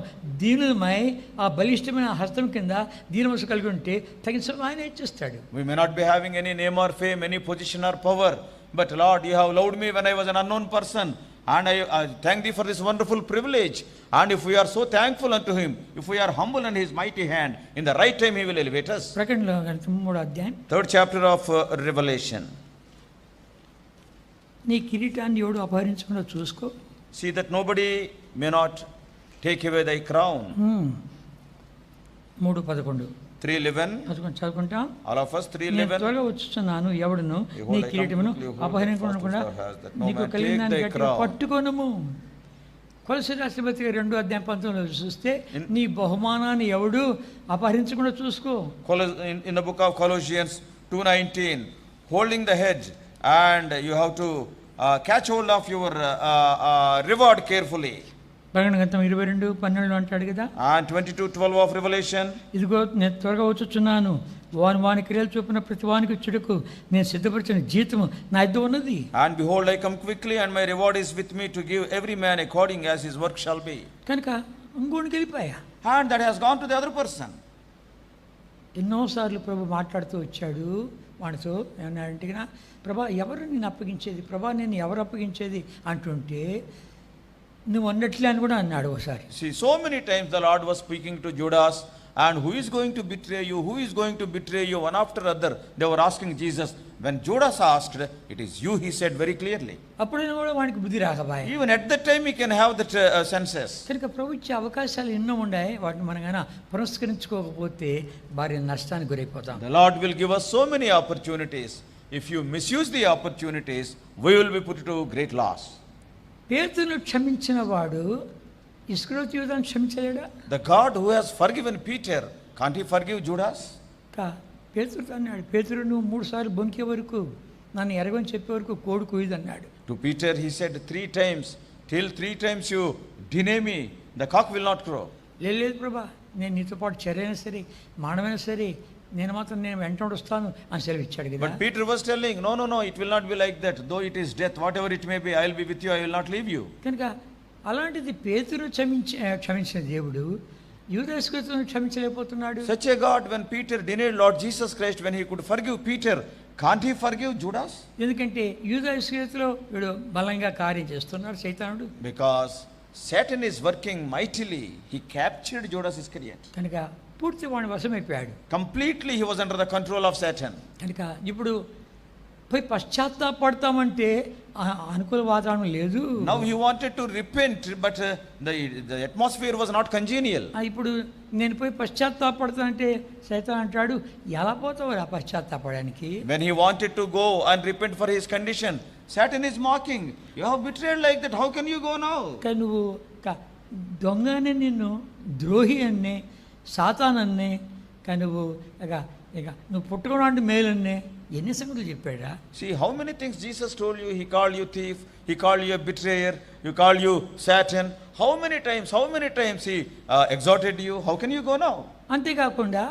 దీనులమై ఆ బలిష్టమైన హస్తం కింద దీనమనసు కలిగి ఉంటే తగిన సమయం ఆయన ఇచ్చేస్తాడు. We may not be having any name or fame, any position or power, but Lord, you have loved me when I was an unknown person, and I thank thee for this wonderful privilege. And if we are so thankful unto him, if we are humble in his mighty hand, in the right time he will elevate us. ప్రకటనలో 3వ అధ్యాయం 3rd chapter of Revelation. నీ కిరీటాన్ని ఎవడు అపహరించకుండా చూసుకో. See that nobody may not take away thy crown. 3:11 3:11. చదువుకుంటాం. All of us 3:11. త్వరగా వచ్చుచున్నాను, ఎవడును నీ కిరీటమును అపహరించకుండా నీకు కలిగిన దాన్ని గట్టిగా పట్టుకొనుము. కొలస్సీ రాసిన పత్రిక 2వ అధ్యాయం 19లో చూస్తే నీ బహుమానాన్ని ఎవడు అపహరించకుండా చూసుకో. In the book of Colossians 2:19, holding the hedge, and you have to catch hold of your reward carefully. ప్రకటన గ్రంథం 22:12 అంటాడు కదా. And 22:12 of Revelation. ఇదిగో నేను త్వరగా వచ్చుచున్నాను, వాని క్రియలు చొప్పున ప్రతి వానికి ఇచ్చుటకు నేను సిద్ధపరిచిన జీతము నా యొద్ద ఉన్నది. And behold, I come quickly, and my reward is with me to give every man according as his work shall be. కనుక ఇంకోనికి వెళ్ళిపోయా. And that has gone to the other person. ఎన్నోసార్లు ప్రభు మాట్లాడుతూ వచ్చాడు వాడితో. ఏమన్నాడంటే, ప్రభా ఎవరు నేను అప్పగించేది, ప్రభా నేను ఎవరు అప్పగించేది అంటుంటే నువ్వు అన్నట్లే అని కూడా అన్నాడు ఒకసారి. See, so many times the Lord was speaking to Judas, and who is going to betray you, who is going to betray you, one after other they were asking Jesus. When Judas asked, it is you, he said very clearly. అప్పుడైనా కూడా వానికి బుద్ధి రాకబాయ. Even at that time he can have that senses. కనుక ప్రభు ఇచ్చే అవకాశాలు ఎన్నో ఉన్నాయి, వాటిని మనం కన్నా పురస్కరించుకోకపోతే భారీ నష్టానికి గురైపోతాం. The Lord will give us so many opportunities. If you misuse the opportunities, we will be put to great loss. పేతురును క్షమించిన వాడు ఇస్కరియోతు యూదాను క్షమించలేడా? The God who has forgiven Peter, can't he forgive Judas? పేతురుతో అన్నాడు, పేతురు నువ్వు 3 సార్లు బొంకే వరకు, నన్ను ఎరగని చెప్పే వరకు కోడి కూయదు అన్నాడు. To Peter he said 3 times, till 3 times you deny me, the cock will not crow. లేదు ప్రభా, నేను నీతో పాటు చర్యైనా సరే మానవైనా సరే నేను వెంట వస్తాను అని సెలవిచ్చాడు కదా. But Peter was telling, no, it will not be like that. Though it is death, whatever it may be, I will be with you, I will not leave you. కనుక అలాంటిది పేతురు క్షమించిన దేవుడు యూదా ఇస్కరియోతును క్షమించలేకపోతున్నాడు. Such a God, when Peter denied Lord Jesus Christ, when he could forgive Peter, can't he forgive Judas? ఎందుకంటే యూదా ఇస్కరియోతులో వీడు బలంగా కార్యం చేస్తున్నాడు సైతానుడు. Because Satan is working mightily. He captured Judas Iscariot. కనుక పూర్తి వాడి వశమైపోయాడు. Completely he was under the control of Satan. కనుక ఇప్పుడు పోయి పశ్చాత్తాపడతామంటే అనుకూల వాతావరణం లేదు. Now he wanted to repent, but the atmosphere was not congenial. ఇప్పుడు నేను పోయి పశ్చాత్తాపడతానంటే సైతాన్ అంటాడు, ఎలా పోతావు ఆ పశ్చాత్తాపడానికి? When he wanted to go and repent for his condition, Satan is mocking. You have betrayed like that. How can you go now? కానీ నువ్వు దొంగ అని నిన్ను ద్రోహి అన్నే సాతాన్ అన్నే, కానీ నువ్వు ఇక నువ్వు పుట్టుకోవడానికి మేలన్నే ఎన్ని సంగతులు చెప్పాడా? See how many things Jesus told you. He called you thief, he called you a betrayer, he called you Satan. How many times he exhorted you. How can you go now? అంతేకాకుండా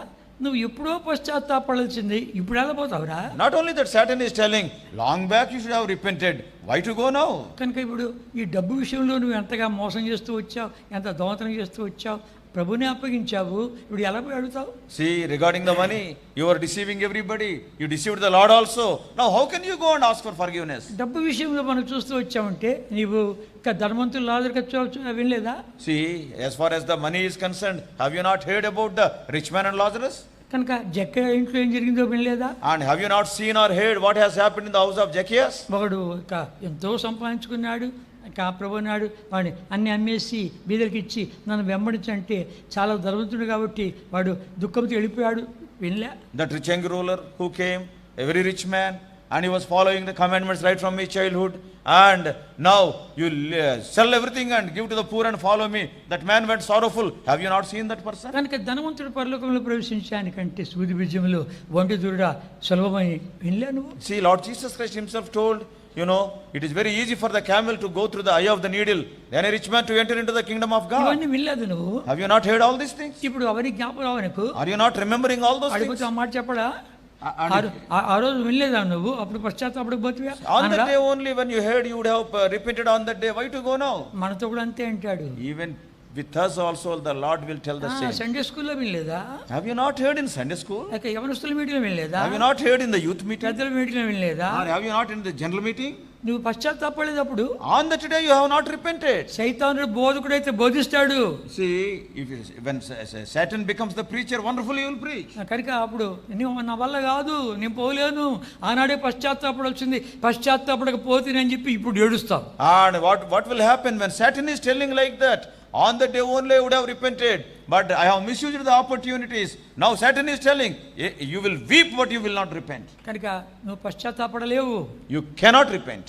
నువ్వు ఎప్పుడో పశ్చాత్తాపడాల్సింది ఇప్పుడు ఎలా పోతావురా? Not only that, Satan is telling, long back you should have repented. Why to go now? కనుక ఇప్పుడు ఈ డబ్బు విషయంలో నువ్వు ఎంతగా మోసం చేస్తూ వచ్చావు, ఎంత దొంగతనం చేస్తూ వచ్చావు, ప్రభుని అప్పగించావు, ఇప్పుడు ఎలా పోయి అడుగుతావు? See, regarding the money, you are deceiving everybody. You deceived the Lord also. Now how can you go and ask for forgiveness? డబ్బు విషయంలో మనం చూస్తూ వచ్చామంటే నీవు ఇక ధనవంతులు లాజరుకు వినలేదా? See, as far as the money is concerned, have you not heard about the rich man and Lazarus? కనుక జక్క ఇంట్లో ఏం జరిగిందో వినలేదా? And have you not seen or heard what has happened in the house of Zacchaeus? ఒకడు ఇక ఎంతో సంపాదించుకున్నాడు, ఇక ప్రభు నాడు వాడిని అన్ని అమ్మేసి బీదరికి ఇచ్చి నన్ను వెంబడించంటే చాలా ధనవంతుడు కాబట్టి వాడు దుఃఖంతో వెళ్ళిపోయాడు, వినలే? That rich young ruler who came, a very rich man, and he was following the commandments right from his childhood, and now you sell everything and give to the poor and follow me. That man went sorrowful. Have you not seen that person? కనుక ధనవంతుడు పరలోకంలో ప్రవేశించడానికంటే సూది బీజంలో వంటి దూరుడా సులభమని వినలే నువ్వు? See, Lord Jesus Christ himself told, you know, it is very easy for the camel to go through the eye of the needle than a rich man to enter into the kingdom of God. ఇవన్నీ వినలేదు నువ్వు? Have you not heard all these things? ఇప్పుడు అవన్నీ జ్ఞాపకం రావు నీకు? Are you not remembering all those things? అడిగితే ఆ మాట చెప్పడా? ఆ రోజు వినలేదా నువ్వు? అప్పుడు పశ్చాత్తాపడిపోతువా? On that day only, when you heard, you would have repented on that day. Why to go now? మనతో కూడా అంతే అంటాడు. Even with us also the Lord will tell the same. Sunday స్కూల్లో వినలేదా? Have you not heard in Sunday school? యవనస్తుల మీటింగ్లో వినలేదా? Have you not heard in the youth meeting? పెద్దల మీటింగ్లో వినలేదా? Or have you not in the general meeting? నువ్వు పశ్చాత్తాపడేటప్పుడు On that day you have not repented. సైతానుడు బోధకుడైతే బోధిస్తాడు. See, when Satan becomes the preacher, wonderfully he will preach. కనుక అప్పుడు నా వల్ల కాదు, నేను పోలేను, ఆనాడే పశ్చాత్తాపడి వచ్చింది, పశ్చాత్తాపడకపోతేనని చెప్పి ఇప్పుడు ఏడుస్తావు. And what will happen when Satan is telling like that? On that day only I would have repented, but I have misused the opportunities. Now Satan is telling, you will weep but you will not repent. కనుక నువ్వు పశ్చాత్తాపడలేవు. You cannot repent.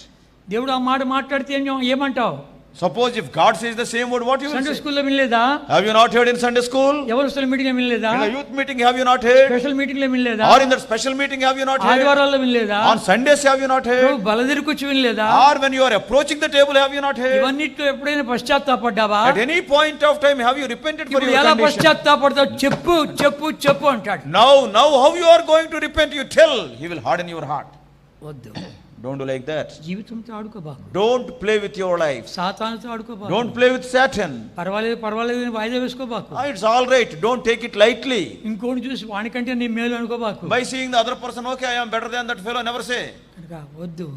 దేవుడు ఆ మాట మాట్లాడితే ఏమంటావు? Suppose if God says the same word, what you will Sunday say? స్కూల్లో వినలేదా? Have you not heard in Sunday school? యవనస్తుల మీటింగ్లో వినలేదా? In the youth meeting have you not heard? Special మీటింగ్లో వినలేదా? Or in that special meeting have you not heard? ఆదివారాల్లో వినలేదా? On Sundays have you not heard? బలదిరికి వచ్చి వినలేదా? Or when you are approaching the table have you not heard? ఇవన్నిట్లో ఎప్పుడైనా పశ్చాత్తాపడ్డావా? At any point of time have you repented for ఇప్పుడు your ఎలా condition? పశ్చాత్తాపడతావు? చెప్పు చెప్పు చెప్పు అంటాడు. Now how you are going to repent, you tell. He will harden your heart. వద్దు, Don't do like that. జీవితంతో ఆడుకోబాకు. Don't play with your life. సాతానుతో ఆడుకోబాకు. Don't play with Satan. పర్వాలేదు అని వాయిదా వేసుకోబాకు. It's all right. Don't take it lightly. ఇంకోటి చూసి వానికంటే నీ మేలు అనుకోబాకు. By seeing the other person, okay, I am better than that fellow, never say. కనుక వద్దు,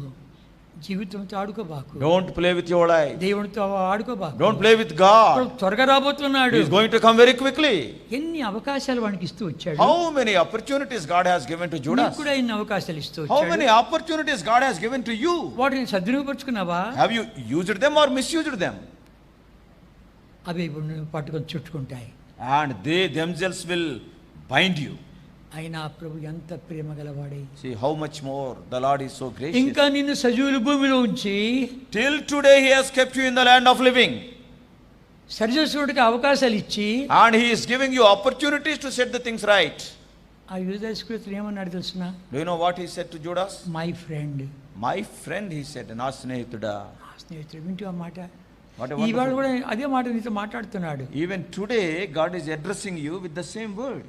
జీవితంతో ఆడుకోబాకు. Don't play with your life. దేవునితో ఆడుకోబాకు. Don't play with God. త్వరగా రాబోతున్నాడు. He is going to come very quickly. ఎన్ని అవకాశాలు వానికి ఇస్తూ వచ్చాడు. How many opportunities God has given to Judas? నీకు కూడా ఎన్ని అవకాశాలు ఇస్తూ How వచ్చాడు. many opportunities God has given to you? వాటిని సద్వినియోగపరుచుకున్నావా? Have you used them or misused them? అవి ఇప్పుడు నువ్వు పట్టుకొని చుట్టుకుంటాయి. And they themselves will bind you. అయినా ప్రభు ఎంత ప్రేమ గలవాడే. See how much more the Lord is so gracious. ఇంకా నిన్ను సజీవుల భూమిలో ఉంచి Till today he has kept you in the land of living. సరిచేసుకున్నట్టుగా అవకాశాలు ఇచ్చి, And he is giving you opportunities to set the things right. ఆ యూదాస్కృతుడు ఏమన్నాడు తెలుసునా? Do you know what he said to Judas? My friend. My friend, he said, నా స్నేహితుడా. స్నేహితుడు, వింటూ ఆ మాట. What a ఈవాడు wonderful. కూడా అదే మాట నీతో మాట్లాడుతున్నాడు. Even today God is addressing you with the same word.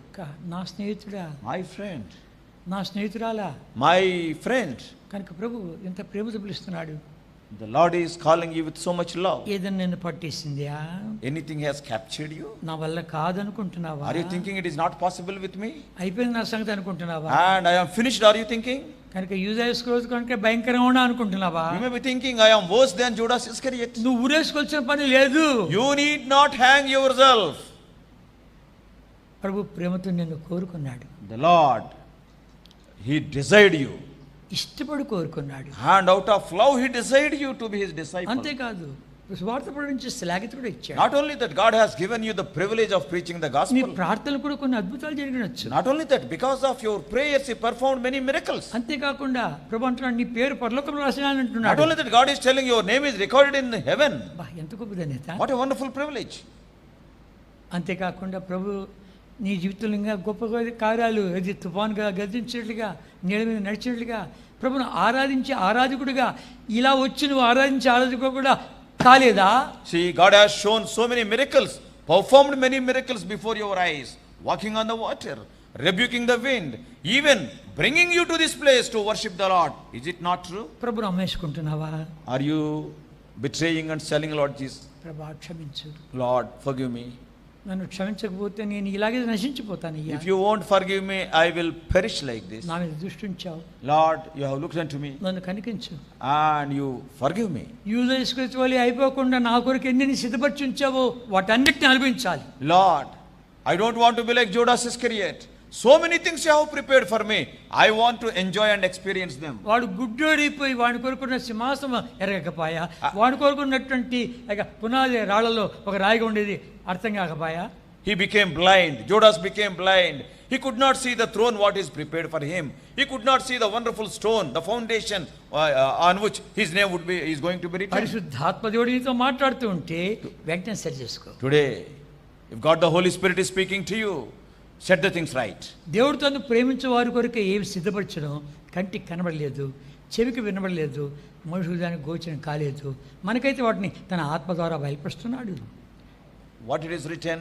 నా స్నేహితుడా, My friend. నా స్నేహితురాలా. My friend. కనుక ప్రభు ఎంత ప్రేమతో పిలుస్తున్నాడు. The Lord is calling you with so much love. ఏదైనా నిన్ను పట్టేసిందా? Anything has captured you? నా వల్ల కాదనుకుంటున్నావా? Are you thinking it is not possible with me? అయిపోయింది నా సంగతి అనుకుంటున్నావా? And I am finished, are you thinking? కనుక యూదాస్కృతు కనుక భయంకరంగా ఉన్నా అనుకుంటున్నావా? You may be thinking, I am worse than Judas Iscariot. నువ్వు ఊరేసుకోవాల్సిన పని లేదు. You need not hang yourself. ప్రభు ప్రేమతో నిన్ను కోరుకున్నాడు. The Lord, he desired you. ఇష్టపడి కోరుకున్నాడు. And out of love, he desired you to be his disciple. అంతేకాదు సువార్త ప్రకటించే శ్లాఘ్యత కూడా ఇచ్చాడు. Not only that, God has given you the privilege of preaching the నీ gospel. ప్రార్థనలు కూడా కొన్ని అద్భుతాలు జరిగినచ్చు. Not only that, because of your prayers, he performed many miracles. అంతేకాకుండా ప్రభు అంటున్నాడు నీ పేరు పరలోకంలో రాసినా Not అంటున్నాడు. only that, God is telling your name is recorded in heaven. బా ఎంత గొప్ప ధన్యత. What a wonderful privilege. అంతేకాకుండా ప్రభు నీ జీవితంలో ఇంకా గొప్ప కార్యాలు అది తుఫానుగా గర్జించినట్లుగా నీళ్ళ మీద నడిచినట్లుగా ప్రభును ఆరాధించే ఆరాధకుడిగా ఇలా వచ్చి నువ్వు ఆరాధించే ఆరాధకుడు కూడా కాలేదా? See, God has shown so many miracles, performed many miracles before your eyes, walking on the water, rebuking the wind, even bringing you to this place to worship the Lord. Is it not true? ప్రభును అమ్మేసుకుంటున్నావా? Are you betraying and selling Lord Jesus? ప్రభా క్షమించు, Lord, forgive me. నన్ను క్షమించకపోతే నేను ఇలాగే నశించిపోతాను. If you won't forgive me, I will perish like this. నా మీద దృష్టి ఉంచావు, Lord, you have looked unto me నన్ను కనికించు. and you forgive me. యూదయిస్కరియోతు వలె అయిపోకుండా నా కొరకు ఎన్ని సిద్ధపరిచి ఉంచావో వాటన్నిటిని అనుభవించాలి. Lord, I don't want to be like Judas Iscariot. So many things you have prepared for me. I want to enjoy and experience them. వాడు గుడ్డోడిపోయి వాడి కొరకున్న సింహాసనం ఎరగకపోయా, వాడి కొరకున్నటువంటి పునాది రాళ్లలో ఒక రాయిగా ఉండేది అర్థం కాకపోయా. He became blind. Judas became blind. He could not see the throne what is prepared for him. He could not see the wonderful stone, the foundation on which his name would be is going to be written. పరిశుద్ధాత్మ దేవుడు నీతో మాట్లాడుతూ ఉంటే వెంటనే సరి చేసుకో. Today, if God the Holy Spirit is speaking to you, set the things right. దేవుడు తను ప్రేమించే వారి కొరకు ఏమి సిద్ధపరచడం కంటికి కనబడలేదు, చెవికి వినబడలేదు, మనుషులు దానికి గోచరం కాలేదు. మనకైతే వాటిని తన ఆత్మ ద్వారా బయలుపరుస్తున్నాడు. What it is written,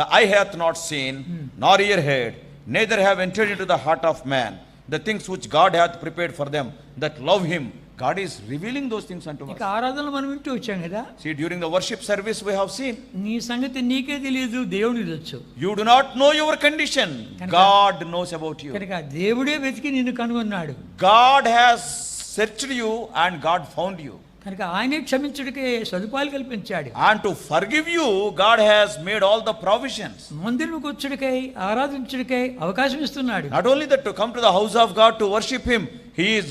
the eye hath not seen, nor ear heard, neither have entered into the heart of man the things which God hath prepared for them that love him. God is revealing those things unto ఇక us. ఆరాధనలు మనం వింటూ వచ్చాం కదా. See, during the worship service we have seen, నీ సంగతి నీకే తెలియదు, దేవుడికి తెలుసు. you do not know your condition. God knows about you. కనుక దేవుడే వెతికి నిన్ను కనుగొన్నాడు. God has searched you and God found you. కనుక ఆయనే క్షమించుడికే సదుపాయాలు కల్పించాడు. And to forgive you, God has made all the provisions. మందిరంకు వచ్చుడికై ఆరాధించుడికై అవకాశం ఇస్తున్నాడు. Not only that, to come to the house of God to worship him, he is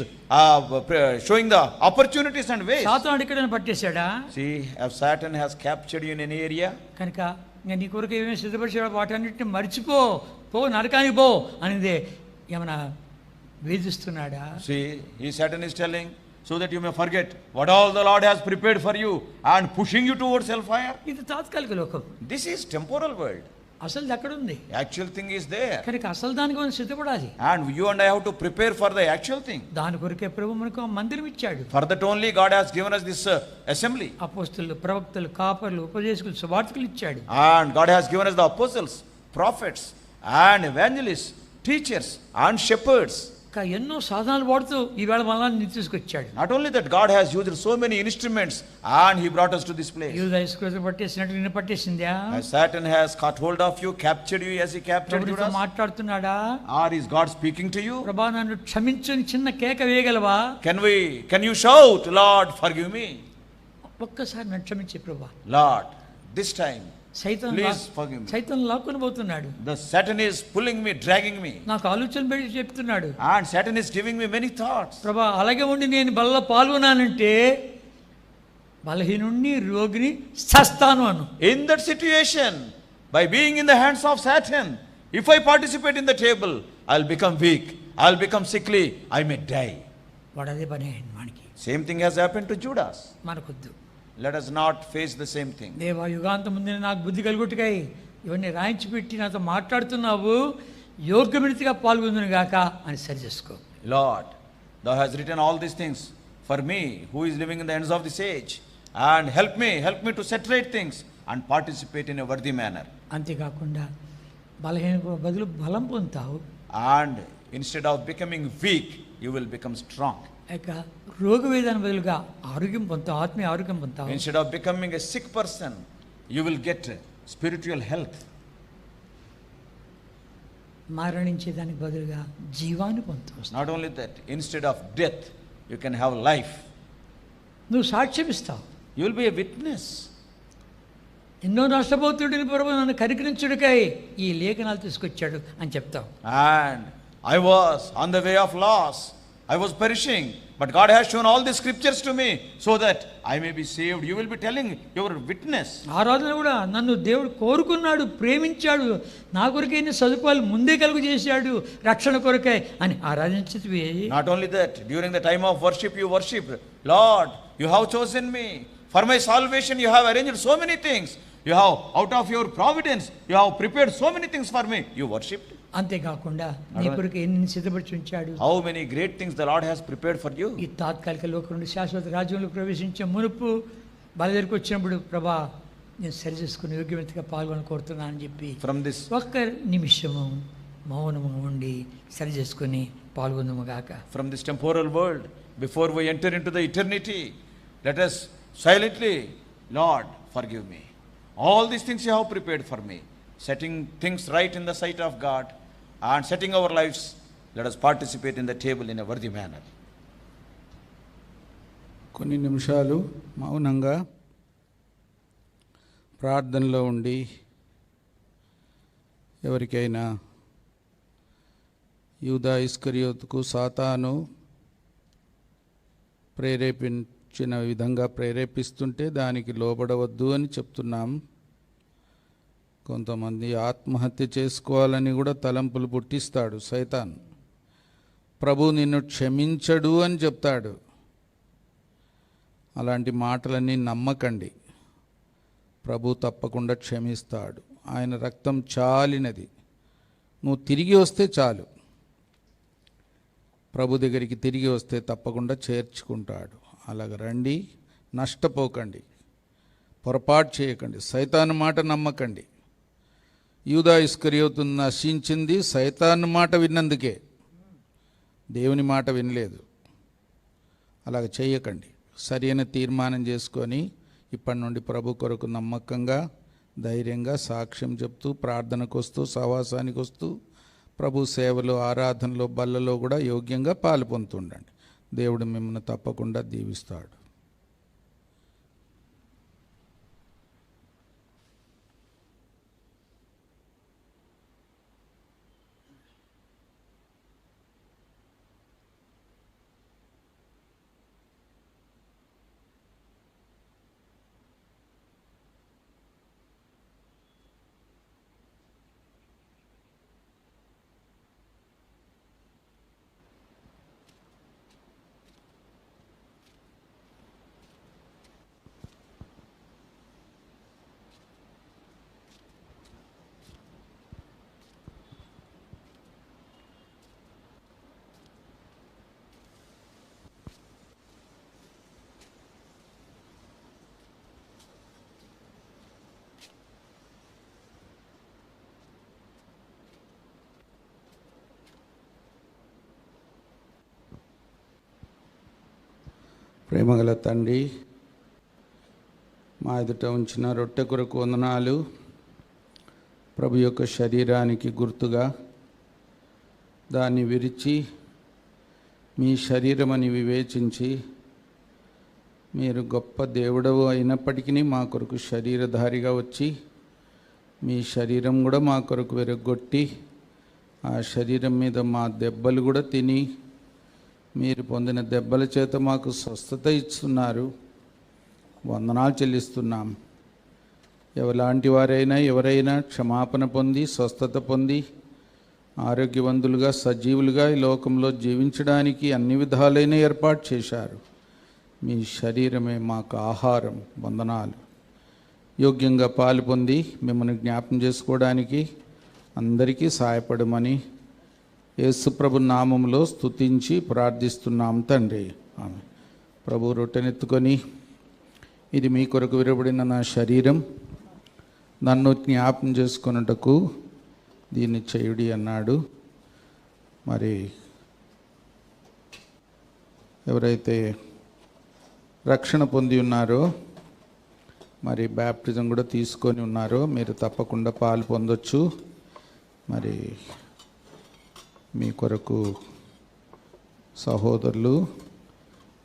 showing the opportunities and ways. సాతానుడు ఇక్కడ పట్టేశాడా? See, if Satan has captured you in any area, కనుక ఇంకా నీ కొరకు ఏమేమి సిద్ధపరిచాడో వాటన్నిటిని మర్చిపో, పో నరకానికి పో అనేది ఏమైనా వేధిస్తున్నాడా? see, Satan is telling, so that you may forget what all the Lord has prepared for you and pushing you towards hellfire. ఇది తాత్కాలిక లోకం. This is temporal world. అసలు ఎక్కడ ఉంది? Actual thing is there. కనుక అసలు దానికి మనం సిద్ధపడాలి. And you and I have to prepare for the actual thing. దాని కొరకే ప్రభు మనకు మందిరం ఇచ్చాడు. For that only God has given us this assembly. అపోస్తలులు, ప్రవక్తలు, కాపర్లు, ఉపదేశకులు, సువార్తికులు ఇచ్చాడు. And God has given us the apostles, prophets and evangelists, teachers and shepherds. ఎన్నో సాధనాలు వాడుతూ ఈవేళ మనల్ని తీసుకొచ్చాడు. Not only that, God has used so many instruments and he brought us to this place. యూదయిస్కరియోతు పట్టేసినట్టు నిన్ను పట్టేసిందా? As Satan has caught hold of you, captured you as he captured ప్రభుతో Judas, మాట్లాడుతున్నాడా? or is God speaking to you? ప్రభా నన్ను క్షమించని చిన్న కేక వేయగలవా? Can you shout, Lord, forgive me? ఒక్కసారి నన్ను క్షమించే ప్రభా. Lord, this time సైతాన్ please forgive me. సైతాన్ లాక్కుని పోతున్నాడు. The Satan is pulling me, dragging me, నాకు ఆలోచన పెట్టి చెప్తున్నాడు. and Satan is giving me many thoughts. ప్రభా అలాగే ఉండి నేను బలలో పాల్గొన్నానంటే బలహీనుణ్ణి, రోగిని, చస్తాను అను. In that situation, by being in the hands of Satan, if I participate in the table, I'll become weak, I'll become sickly, I may die. వాడు అదే పని అయ్యింది మనకి. Same thing has happened to Judas. మనకొద్దు. Let us not face the same thing. దేవా యుగాంతం ముందు నాకు బుద్ధి కలుగుట్టుకాయి ఇవన్నీ రాయించి పెట్టి నాతో మాట్లాడుతున్నావు, యోగ్యమితిగా పాల్గొందును గాక అని సరి చేసుకో. Lord, thou hast written all these things for me who is living in the ends of this age, and help me to set right things and participate in a worthy manner. అంతేకాకుండా బలహీన బదులు బలం పొందుతావు. And instead of becoming weak, you will become strong. ఇక రోగవేదన బదులుగా ఆరోగ్యం పొందుతావు, ఆత్మీయ ఆరోగ్యం పొందుతావు. Instead of becoming a sick person, you will get spiritual health. మరణించేదానికి బదులుగా జీవాన్ని పొందుతావు. Not only that, instead of death, you can have life. నువ్వు సాక్ష్యం ఇస్తావు. You will be a witness. ఎన్నో నష్టపోతుడిని ప్రభు నన్ను కనికరించుడికై ఈ లేఖనాలు తీసుకొచ్చాడు అని చెప్తావు. And I was on the way of loss, I was perishing, but God has shown all the scriptures to me so that I may be saved. You will be telling your witness. ఆరాధన కూడా నన్ను దేవుడు కోరుకున్నాడు, ప్రేమించాడు, నా కొరకైన సదుపాయాలు ముందే కలుగు చేశాడు రక్షణ కొరకై అని ఆరాధించితివి. Not only that, during the time of worship you worship, Lord, you have chosen me. For my salvation you have arranged so many things. You have, out of your providence, you have prepared so many things for me. You worshipped. అంతేకాకుండా నీ కొరకు ఎన్ని సిద్ధపరిచి ఉంచాడు. How many great things the Lord has prepared for you. ఈ తాత్కాలిక లోకం నుండి శాశ్వత రాజ్యంలో ప్రవేశించే మునుపు వాళ్ళ దగ్గరికి వచ్చినప్పుడు ప్రభా నేను సరి చేసుకుని యోగ్యవంతిగా పాల్గొని కోరుతున్నాను అని చెప్పి From this, ఒక్క నిమిషము మౌనము ఉండి సరి చేసుకుని పాల్గొందుము గాక. from this temporal world, before we enter into the eternity, let us silently, Lord, forgive me. All these things you have prepared for me, setting things right in the sight of God and setting our lives, let us participate in the table in a worthy manner. కొన్ని నిమిషాలు మౌనంగా ప్రార్థనలో ఉండి ఎవరికైనా యూదా ఇస్కరియోతుకు సాతాను ప్రేరేపించిన విధంగా ప్రేరేపిస్తుంటే దానికి లోబడవద్దు అని చెప్తున్నాం. కొంతమంది ఆత్మహత్య చేసుకోవాలని కూడా తలంపులు పుట్టిస్తాడు సైతాన్. ప్రభు నిన్ను క్షమించడు అని చెప్తాడు. అలాంటి మాటలన్నీ నమ్మకండి. ప్రభు తప్పకుండా క్షమిస్తాడు. ఆయన రక్తం చాలినది. నువ్వు తిరిగి వస్తే చాలు. ప్రభు దగ్గరికి తిరిగి వస్తే తప్పకుండా చేర్చుకుంటాడు. అలాగ రండి, నష్టపోకండి, పొరపాటు చేయకండి, సైతాను మాట నమ్మకండి. యూదా ఇస్కరియోతు నశించింది సైతాను మాట విన్నందుకే, దేవుని మాట వినలేదు. అలాగ చేయకండి. సరైన తీర్మానం చేసుకొని ఇప్పటి నుండి ప్రభు కొరకు నమ్మకంగా ధైర్యంగా సాక్ష్యం చెప్తూ ప్రార్థనకు వస్తూ సహవాసానికి వస్తూ ప్రభు సేవలో ఆరాధనలో బల్లలో కూడా యోగ్యంగా పాలు పొందుతుండండి. దేవుడు మిమ్మల్ని తప్పకుండా దీవిస్తాడు. ప్రేమగల తండ్రి, మా ఎదుట ఉంచిన రొట్టె కొరకు వందనాలు. ప్రభు యొక్క శరీరానికి గుర్తుగా దాన్ని విరిచి మీ శరీరమని వివేచించి మీరు గొప్ప దేవుడవు అయినప్పటికీ మా కొరకు శరీరధారిగా వచ్చి మీ శరీరం కూడా మా కొరకు విరగొట్టి ఆ శరీరం మీద మా దెబ్బలు కూడా తిని మీరు పొందిన దెబ్బల చేత మాకు స్వస్థత ఇస్తున్నారు. వందనాలు చెల్లిస్తున్నాం. ఎవలాంటి వారైనా ఎవరైనా క్షమాపణ పొంది స్వస్థత పొంది ఆరోగ్యవంతులుగా సజీవులుగా ఈ లోకంలో జీవించడానికి అన్ని విధాలైన ఏర్పాటు చేశారు. మీ శరీరమే మాకు ఆహారం. వందనాలు. యోగ్యంగా పాలు పొంది మిమ్మల్ని జ్ఞాపం చేసుకోవడానికి అందరికీ సహాయపడమని యేసుప్రభు నామంలో స్తుతించి ప్రార్థిస్తున్నాం తండ్రి. ఆమె. ప్రభు రొట్టెనెత్తుకొని, ఇది మీ కొరకు విరబడిన నా శరీరం, నన్ను జ్ఞాపం చేసుకొనుటకు దీన్ని చేయుడి అన్నాడు. మరి ఎవరైతే రక్షణ పొంది ఉన్నారో, మరి బ్యాప్టిజం కూడా తీసుకొని ఉన్నారో మీరు తప్పకుండా పాలు పొందొచ్చు. మరి మీ కొరకు సహోదరులు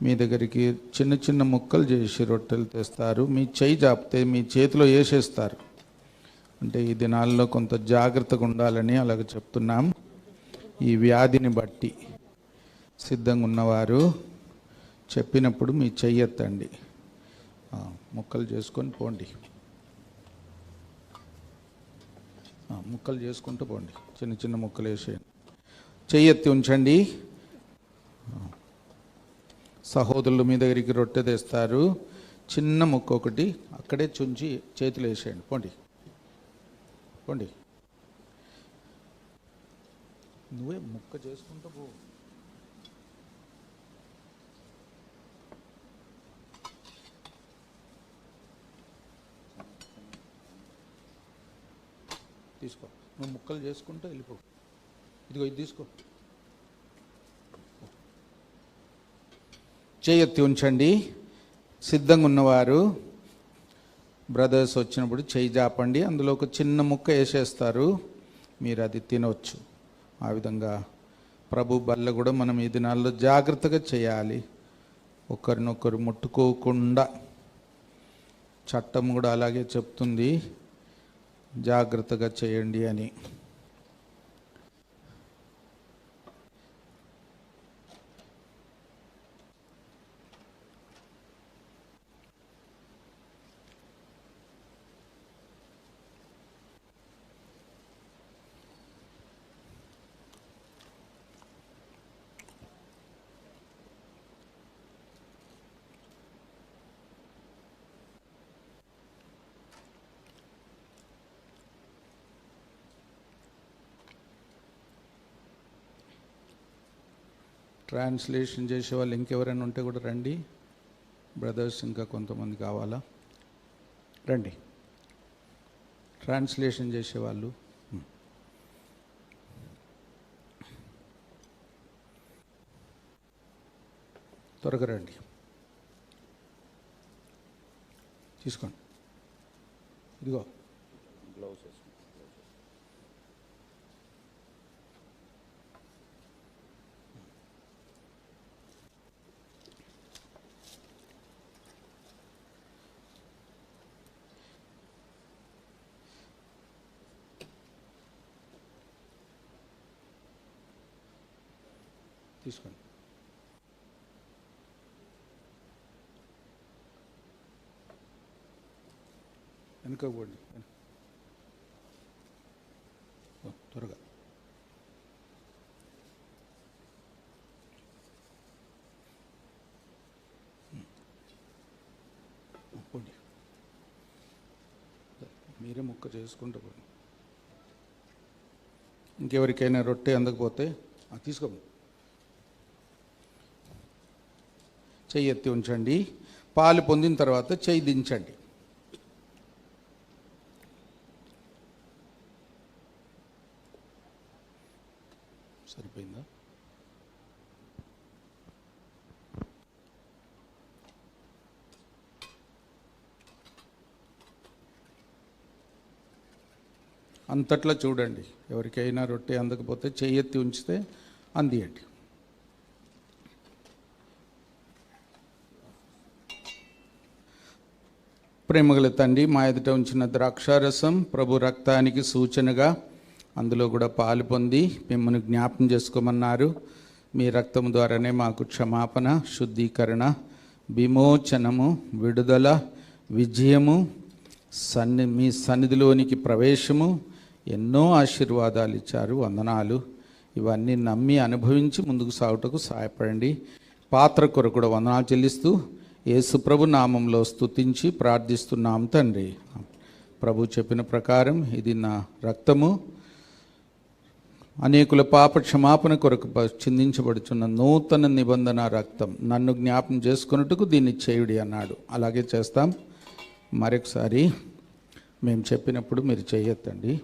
మీ దగ్గరికి చిన్న చిన్న ముక్కలు చేసి రొట్టెలు తెస్తారు. మీ చేయి జాపితే మీ చేతిలో వేసేస్తారు. అంటే ఈ దినాల్లో కొంత జాగ్రత్తగా ఉండాలని అలాగ చెప్తున్నాం. ఈ వ్యాధిని బట్టి సిద్ధంగా ఉన్నవారు చెప్పినప్పుడు మీ చెయ్యెత్తండి. ముక్కలు చేసుకొని పోండి. ముక్కలు చేసుకుంటూ పోండి. చిన్న చిన్న ముక్కలు వేసేయండి. చెయ్యెత్తి ఉంచండి. సహోదరులు మీ దగ్గరికి రొట్టె తెస్తారు. చిన్న ముక్క ఒకటి అక్కడే చుంచి చేతులు వేసేయండి. పోండి పోండి. నువ్వే ముక్క చేసుకుంటూ పో. తీసుకో. నువ్వు ముక్కలు చేసుకుంటూ వెళ్ళిపో. ఇదిగో ఇది తీసుకో. చేయెత్తి ఉంచండి. సిద్ధంగా ఉన్నవారు బ్రదర్స్ వచ్చినప్పుడు చేయి జాపండి. అందులో ఒక చిన్న ముక్క వేసేస్తారు. మీరు అది తినవచ్చు. ఆ విధంగా ప్రభు బల్ల కూడా మనం ఈ దినాల్లో జాగ్రత్తగా చేయాలి. ఒకరినొకరు ముట్టుకోకుండా. చట్టం కూడా అలాగే చెప్తుంది, జాగ్రత్తగా చేయండి అని. ట్రాన్స్లేషన్ చేసే వాళ్ళు ఇంకెవరైనా ఉంటే కూడా రండి. బ్రదర్స్ ఇంకా కొంతమంది కావాలా? రండి. ట్రాన్స్లేషన్ చేసేవాళ్ళు త్వరగా రండి. తీసుకోండి. ఇదిగో గ్లౌసెస్. తీసుకోండి. వెనుక పోండి. త్వరగా. పోండి. మీరే ముక్క చేసుకుంటూ పోండి. ఇంకెవరికైనా రొట్టె అందకపోతే తీసుకోండి. చెయ్యి ఎత్తి ఉంచండి. పాలు పొందిన తర్వాత చెయ్యి దించండి. సరిపోయిందా? అంతట్లా చూడండి. ఎవరికైనా రొట్టె అందకపోతే చెయ్యి ఎత్తి ఉంచితే అందియండి. ప్రేమగల తండ్రి, మా ఎదుట ఉంచిన ద్రాక్షారసం ప్రభు రక్తానికి సూచనగా అందులో కూడా పాలు పొంది మిమ్మల్ని జ్ఞాపకం చేసుకోమన్నారు. మీ రక్తం ద్వారానే మాకు క్షమాపణ, శుద్ధీకరణ, విమోచనము, విడుదల, విజయము, మీ సన్నిధిలోనికి ప్రవేశము, ఎన్నో ఆశీర్వాదాలు ఇచ్చారు. వందనాలు. ఇవన్నీ నమ్మి అనుభవించి ముందుకు సాగుటకు సహాయపడండి. పాత్ర కొరకు కూడా వందనాలు చెల్లిస్తూ యేసు ప్రభు నామంలో స్తుతించి ప్రార్థిస్తున్నాం తండ్రి. ప్రభు చెప్పిన ప్రకారం ఇది నా రక్తము, అనేకుల పాప క్షమాపణ కొరకు చిందించబడుచున్న నూతన నిబంధన రక్తం. నన్ను జ్ఞాపం చేసుకున్నట్టుకు దీన్ని చేయుడి అన్నాడు. అలాగే చేస్తాం. మరొకసారి మేము చెప్పినప్పుడు మీరు చేయొద్దండి.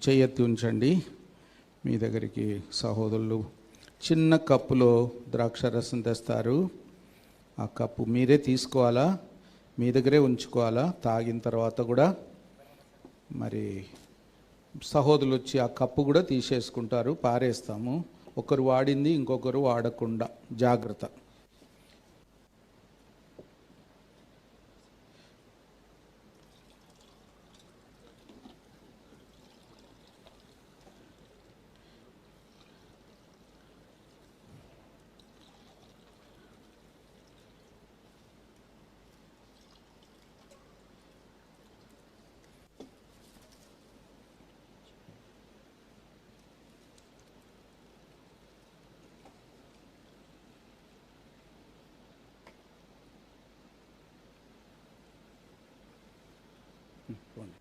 చెయ్యెత్తి ఉంచండి. మీ దగ్గరికి సహోదరులు చిన్న కప్పులో ద్రాక్షారసం తెస్తారు. ఆ కప్పు మీరే తీసుకోవాలా, మీ దగ్గరే ఉంచుకోవాలా. తాగిన తర్వాత కూడా మరి సహోదరులు వచ్చి ఆ కప్పు కూడా తీసేసుకుంటారు, పారేస్తాము. ఒకరు వాడింది ఇంకొకరు వాడకుండా జాగ్రత్త. పోండి.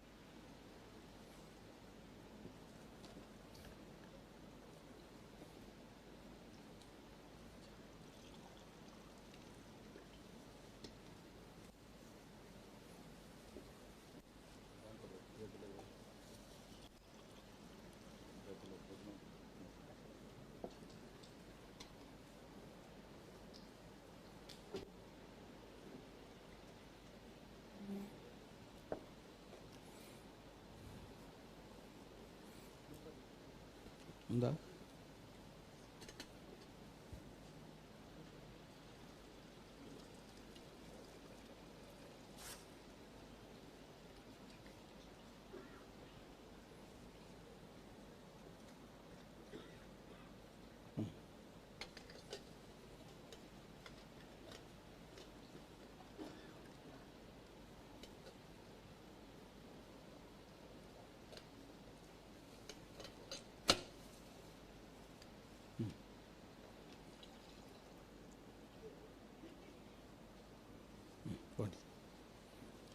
ఉందా? పోండి.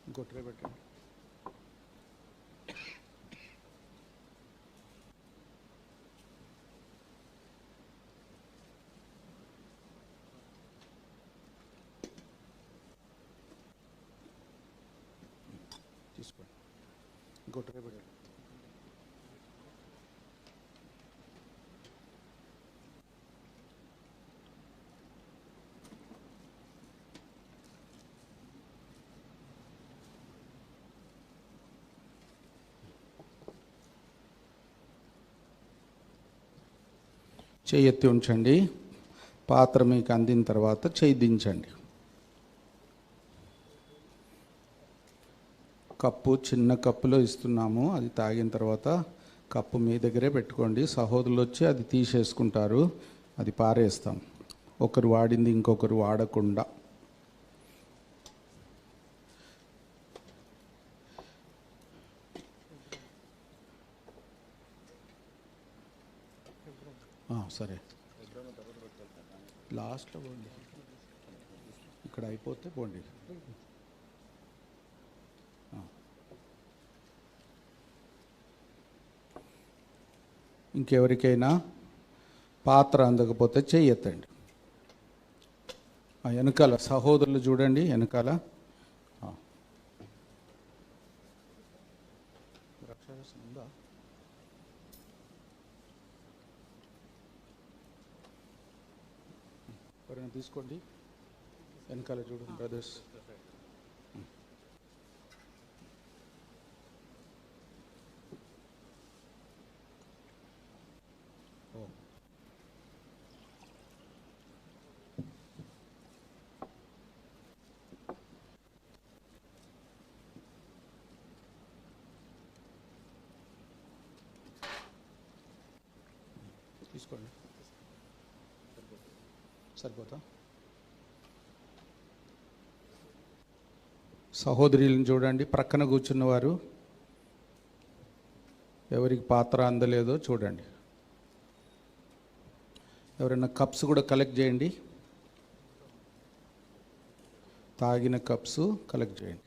ఇంకో ట్రే పెట్టండి. తీసుకోండి. ఇంకో ట్రే పెట్టండి. చెయ్యి ఎత్తి ఉంచండి. పాత్ర మీకు అందిన తర్వాత చెయ్యి దించండి. కప్పు చిన్న కప్పులో ఇస్తున్నాము, అది తాగిన తర్వాత కప్పు మీ దగ్గరే పెట్టుకోండి. సహోదరులు వచ్చి అది తీసేసుకుంటారు, అది పారేస్తాం. ఒకరు వాడింది ఇంకొకరు వాడకుండా. సరే, లాస్ట్లో పోండి. ఇక్కడ అయిపోతే పోండి. ఇంకెవరికైనా పాత్ర అందకపోతే చెయ్యి ఎత్తండి. వెనకాల సహోదరులు చూడండి, వెనకాల ద్రాక్షారసం ఉందా? ఎవరైనా తీసుకోండి. వెనకాల చూడండి బ్రదర్స్. తీసుకోండి. సరిపోతా? సహోదరులను చూడండి, ప్రక్కన కూర్చున్నవారు ఎవరికి పాత్ర అందలేదో చూడండి. ఎవరైనా కప్స్ కూడా కలెక్ట్ చేయండి. తాగిన కప్స్ కలెక్ట్ చేయండి.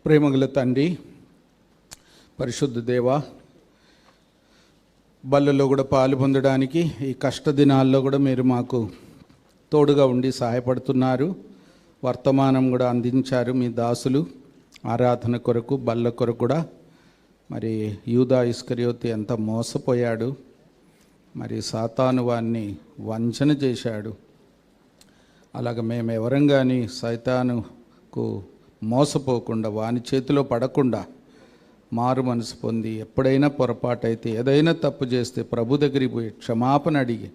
ప్రేమగల తండ్రి, పరిశుద్ధ దేవ, బల్లలో కూడా పాలు పొందడానికి ఈ కష్ట దినాల్లో కూడా మీరు మాకు తోడుగా ఉండి సహాయపడుతున్నారు. వర్తమానం కూడా అందించారు మీ దాసులు. ఆరాధన కొరకు, బల్ల కొరకు కూడా. మరి యూదా ఇస్కరియోతు ఎంత మోసపోయాడు, మరి సాతాను వాన్ని వంచన చేశాడు. అలాగ మేము ఎవరం కానీ సైతానుకు మోసపోకుండా, వాని చేతిలో పడకుండా మారు మనసు పొంది, ఎప్పుడైనా పొరపాటు అయితే, ఏదైనా తప్పు చేస్తే ప్రభు దగ్గరికి పోయి క్షమాపణ అడిగి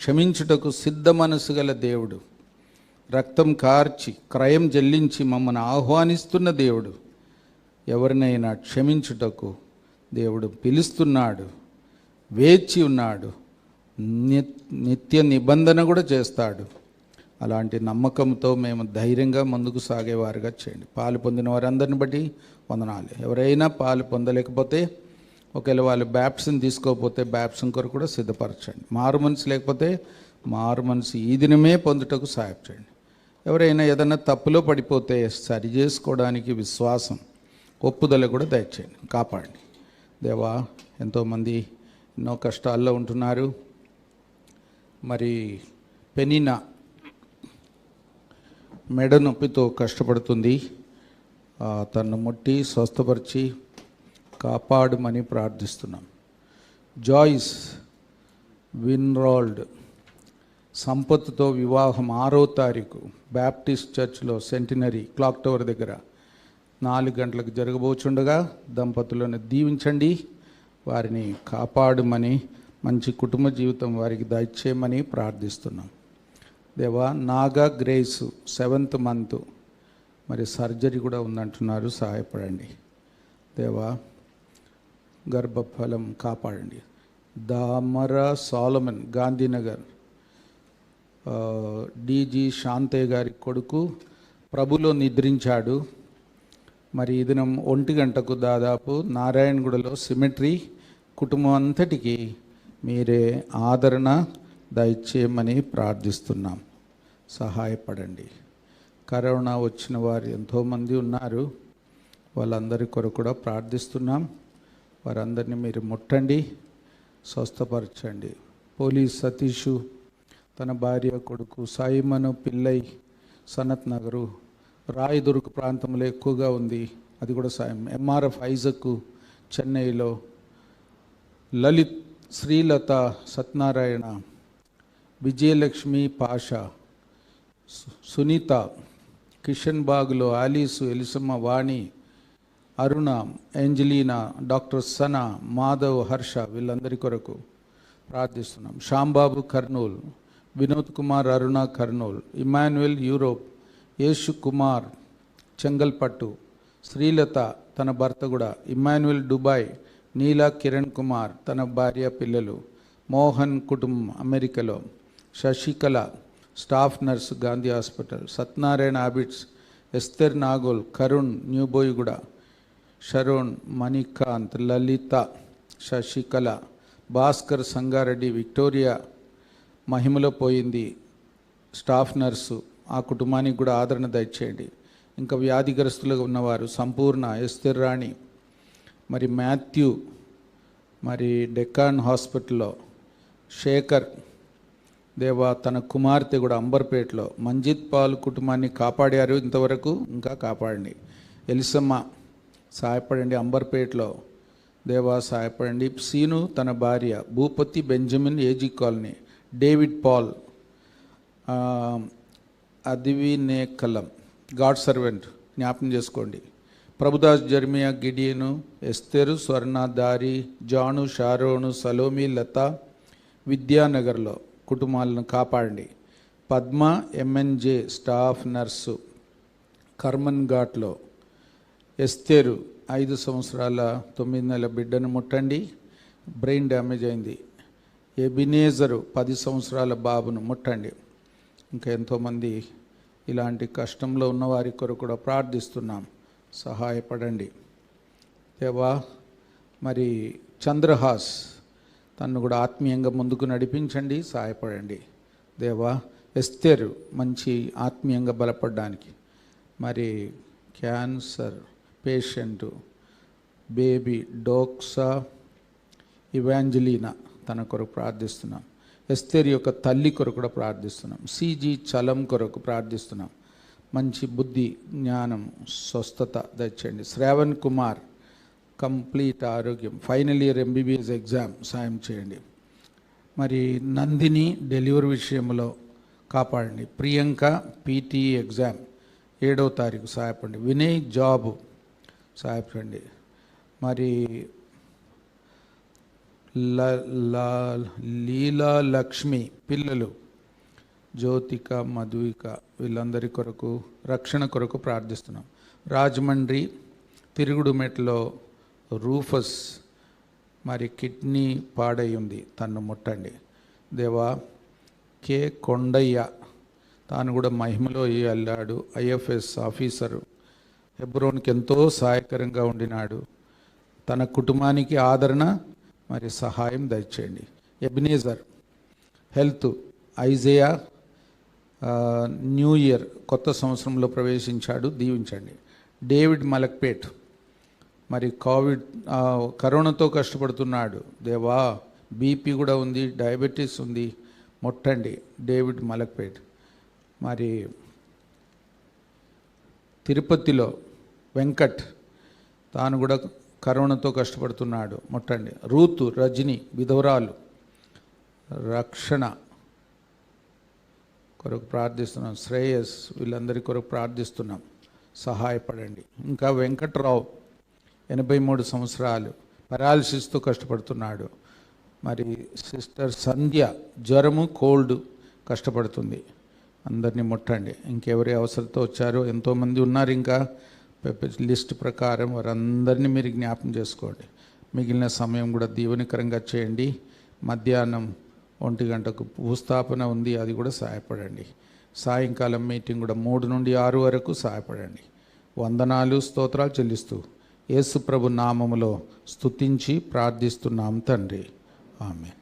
క్షమించుటకు సిద్ధ మనసు గల దేవుడు, రక్తం కార్చి క్రయం చెల్లించి మమ్మల్ని ఆహ్వానిస్తున్న దేవుడు, ఎవరినైనా క్షమించుటకు దేవుడు పిలుస్తున్నాడు, వేచి ఉన్నాడు, నిత్య నిబంధన కూడా చేస్తాడు. అలాంటి నమ్మకంతో మేము ధైర్యంగా ముందుకు సాగేవారుగా చేయండి. పాలు పొందిన వారందరిని బట్టి వందనాలు. ఎవరైనా పాలు పొందలేకపోతే, ఒకవేళ వాళ్ళు బ్యాప్టిజం తీసుకోకపోతే బ్యాప్టిజం కొరకు కూడా సిద్ధపరచండి. మారు మనసు లేకపోతే మారు మనసు ఈ దినమే పొందుటకు సహాయం చేయండి. ఎవరైనా ఏదైనా తప్పులో పడిపోతే సరి చేసుకోవడానికి విశ్వాసం, ఒప్పుదల కూడా దయచేయండి, కాపాడండి. దేవా, ఎంతోమంది ఎన్నో కష్టాల్లో ఉంటున్నారు. మరి పెనినా మెడ నొప్పితో కష్టపడుతుంది. తను ముట్టి స్వస్థపరిచి కాపాడమని ప్రార్థిస్తున్నాం. జాయిస్ విన్రాల్డ్ సంపత్తుతో వివాహం 6వ తారీఖు బ్యాప్టిస్ట్ చర్చ్లో సెంటినరీ క్లాక్ టవర్ దగ్గర 4 గంటలకు జరగబోచుండగా దంపతులను దీవించండి, వారిని కాపాడమని, మంచి కుటుంబ జీవితం వారికి దయచేయమని ప్రార్థిస్తున్నాం. దేవా, నాగా గ్రేస్ 7th మంత్, మరి సర్జరీ కూడా ఉందంటున్నారు, సహాయపడండి. దేవా, గర్భఫలం కాపాడండి. దామర సాలమన్ గాంధీనగర్ డీజీ శాంతయ్య గారి కొడుకు ప్రభులో నిద్రించాడు. మరి ఈ దినం 1 గంటకు దాదాపు నారాయణగూడలో సిమెట్రీ, కుటుంబం అంతటికి మీరే ఆదరణ దయచేయమని ప్రార్థిస్తున్నాం. సహాయపడండి. కరోనా వచ్చిన వారు ఎంతోమంది ఉన్నారు, వాళ్ళందరి కొరకు కూడా ప్రార్థిస్తున్నాం. వారందరినీ మీరు ముట్టండి, స్వస్థపరచండి. పోలీస్ సతీషు, తన భార్య, కొడుకు సైమను పిల్లై సనత్ నగరు రాయదుర్గ్ ప్రాంతంలో ఎక్కువగా ఉంది, అది కూడా సాయం. ఎంఆర్ఎఫ్ ఐజక్ చెన్నైలో, లలిత్, శ్రీలత, సత్యనారాయణ, విజయలక్ష్మి పాషా, సునీత, కిషన్ బాగ్లో Alice, Elisamma, Vani, Aruna, Angelina, doctor Sana, Madhav, Harsha, వీళ్ళందరి కొరకు ప్రార్థిస్తున్నాం. శ్యాంబాబు కర్నూలు, వినోద్ కుమార్, అరుణ కర్నూలు, ఇమాన్యుయల్ యూరోప్, యేషు కుమార్ చెంగల్పట్టు, శ్రీలత తన భర్త కూడా, ఇమాన్యుయల్ దుబాయ్, నీలా కిరణ్ కుమార్ తన భార్య పిల్లలు, మోహన్ కుటుంబం అమెరికాలో, Sasikala staff nurse Gandhi hospital, Satyanarayana habits, Esther Nagole, Karun New Boiguda, Sharon, Manikanth, Lalitha, Sasikala, Bhaskar Sangareddy, Victoria మహిమలో పోయింది స్టాఫ్ నర్సు, ఆ కుటుంబానికి కూడా ఆదరణ దయచేయండి. ఇంకా వ్యాధిగ్రస్తులుగా ఉన్నవారు సంపూర్ణ, ఎస్తర్ రాణి, మరి మాథ్యూ, మరి డెక్కాన్ హాస్పిటల్లో శేఖర్, దేవా తన కుమార్తె కూడా అంబర్పేటలో, మంజిత్ పాల్ కుటుంబాన్ని కాపాడారు ఇంతవరకు, ఇంకా కాపాడండి. ఎలిసమ్మ సహాయపడండి, అంబర్పేటలో దేవా సహాయపడండి. సీను తన భార్య, Bhupathi Benjamin AG colony, David Paul అదివినేకలం గాడ్ సర్వెంట్ జ్ఞాపకం చేసుకోండి. Prabhudas, Jeremiah, Gideon, Esther, Swarna, దారి, జాను, షారోను, సలోమి, లత, విద్యానగర్లో కుటుంబాలను కాపాడండి. పద్మ, ఎంఎన్జే స్టాఫ్ నర్సు, కర్మన్ ఘాట్లో, ఎస్తేరు 5 సంవత్సరాల 9 నెలల బిడ్డను ముట్టండి, బ్రెయిన్ డ్యామేజ్ అయింది. ఎబినేజరు 10 సంవత్సరాల బాబును ముట్టండి. ఇంకా ఎంతోమంది ఇలాంటి కష్టంలో ఉన్నవారి కొరకు కూడా ప్రార్థిస్తున్నాం, సహాయపడండి. దేవా, మరి చంద్రహాస్ తన్ను కూడా ఆత్మీయంగా ముందుకు నడిపించండి, సహాయపడండి. దేవా, ఎస్తేరు మంచి ఆత్మీయంగా బలపడడానికి, మరి క్యాన్సర్ పేషెంటు బేబీ డోక్సా ఇవాంజలీనా తన కొరకు ప్రార్థిస్తున్నాం. ఎస్తేర్ యొక్క తల్లి కొరకు కూడా ప్రార్థిస్తున్నాం. సిజి చలం కొరకు ప్రార్థిస్తున్నాం. మంచి బుద్ధి జ్ఞానం స్వస్థత దయచేయండి. శ్రావణ్ కుమార్ కంప్లీట్ ఆరోగ్యం, ఫైనల్ ఇయర్ ఎంబీబీఎస్ ఎగ్జామ్ సాయం చేయండి. మరి నందిని డెలివరీ విషయంలో కాపాడండి. ప్రియాంక పీటీ ఎగ్జామ్ 7వ తారీఖు సహాయపడండి. వినయ్ జాబు సహాయపడండి. మరి లీలా లక్ష్మి పిల్లలు జ్యోతిక మధువిక వీళ్ళందరి కొరకు రక్షణ కొరకు ప్రార్థిస్తున్నాం. రాజమండ్రి తిరుగుడుమెట్లో రూఫస్ మరి కిడ్నీ పాడై ఉంది, తన్ను ముట్టండి. దేవా కే కొండయ్య తాను కూడా మహిమలో వెళ్ళాడు. ఐఎఫ్ఎస్ ఆఫీసరు హెబ్రోన్కి ఎంతో సహాయకరంగా ఉండినాడు. తన కుటుంబానికి ఆదరణ మరి సహాయం దయచేయండి. Ebenezer health Isaiah new year కొత్త సంవత్సరంలో ప్రవేశించాడు, దీవించండి. డేవిడ్ మలక్పేట్ మరి కరోనాతో కష్టపడుతున్నాడు. దేవా బీపీ కూడా ఉంది, డయాబెటీస్ ఉంది, ముట్టండి. డేవిడ్ మలక్పేట్. మరి తిరుపతిలో వెంకట్ తాను కూడా కరోనాతో కష్టపడుతున్నాడు, ముట్టండి. రూతు రజని విధవరాలు రక్షణ కొరకు ప్రార్థిస్తున్నాం. శ్రేయస్ వీళ్ళందరి కొరకు ప్రార్థిస్తున్నాం, సహాయపడండి. ఇంకా వెంకట్రావు 83 సంవత్సరాలు పెరాలసిస్తో కష్టపడుతున్నాడు. మరి సిస్టర్ సంధ్య జ్వరము కోల్డ్ కష్టపడుతుంది, అందరినీ ముట్టండి. ఇంకెవరి అవసరంతో వచ్చారో ఎంతోమంది ఉన్నారు, ఇంకా లిస్ట్ ప్రకారం వారందరినీ మీరు జ్ఞాపం చేసుకోండి. మిగిలిన సమయం కూడా దీవెనకరంగా చేయండి. మధ్యాహ్నం 1 గంటకు భూస్థాపన ఉంది, అది కూడా సహాయపడండి. సాయంకాలం మీటింగ్ కూడా 3 నుండి 6 వరకు సహాయపడండి. వందనాలు స్తోత్రాలు చెల్లిస్తూ యేసు ప్రభు నామములో స్తుతించి ప్రార్థిస్తున్నాం తండ్రి, ఆమేన్.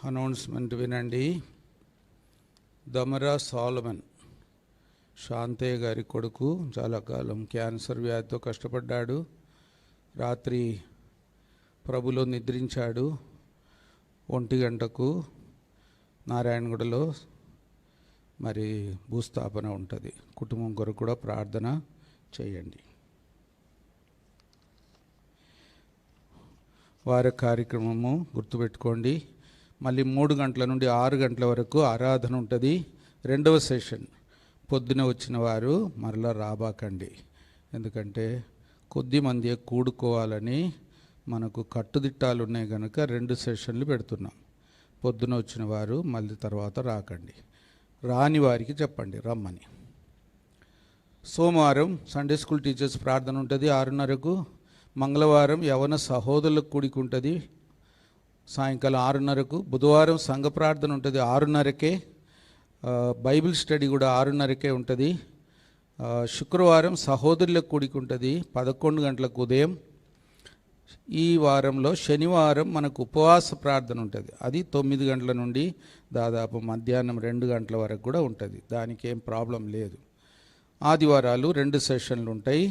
అనౌన్స్మెంట్ వినండి. దమరా సాలమన్ శాంతయ్య గారి కొడుకు చాలా కాలం క్యాన్సర్ వ్యాధితో కష్టపడ్డాడు. రాత్రి ప్రభులో నిద్రించాడు. 1 గంటకు నారాయణగూడలో మరి భూస్థాపన ఉంటుంది. కుటుంబం కొరకు కూడా ప్రార్థన చేయండి. వార కార్యక్రమము గుర్తుపెట్టుకోండి. మళ్ళీ 3 గంటల నుండి 6 గంటల వరకు ఆరాధన ఉంటుంది. 2వ సెషన్. పొద్దున వచ్చిన వారు మరలా రాబాకండి, ఎందుకంటే కొద్ది మంది కూడుకోవాలని మనకు కట్టుదిట్టాలు ఉన్నాయి కనుక 2 సెషన్లు పెడుతున్నాం. పొద్దున వచ్చిన వారు మళ్ళీ తర్వాత రాకండి. రాని వారికి చెప్పండి రమ్మని. సోమవారం సండే స్కూల్ టీచర్స్ ప్రార్థన ఉంటుంది 6:30కు. మంగళవారం యవన సహోదరులకు కూడిక ఉంటుంది సాయంకాలం 6:30కు. బుధవారం సంఘ ప్రార్థన ఉంటుంది 6:30కే. బైబిల్ స్టడీ కూడా 6:30కే ఉంటుంది. శుక్రవారం సహోదరులకు కూడిక ఉంటుంది 11 గంటలకు ఉదయం. ఈ వారంలో శనివారం మనకు ఉపవాస ప్రార్థన ఉంటుంది, అది 9 గంటల నుండి దాదాపు మధ్యాహ్నం 2 గంటల వరకు కూడా ఉంటుంది, దానికి ఏం ప్రాబ్లం లేదు. ఆదివారాలు 2 సెషన్లు ఉంటాయి,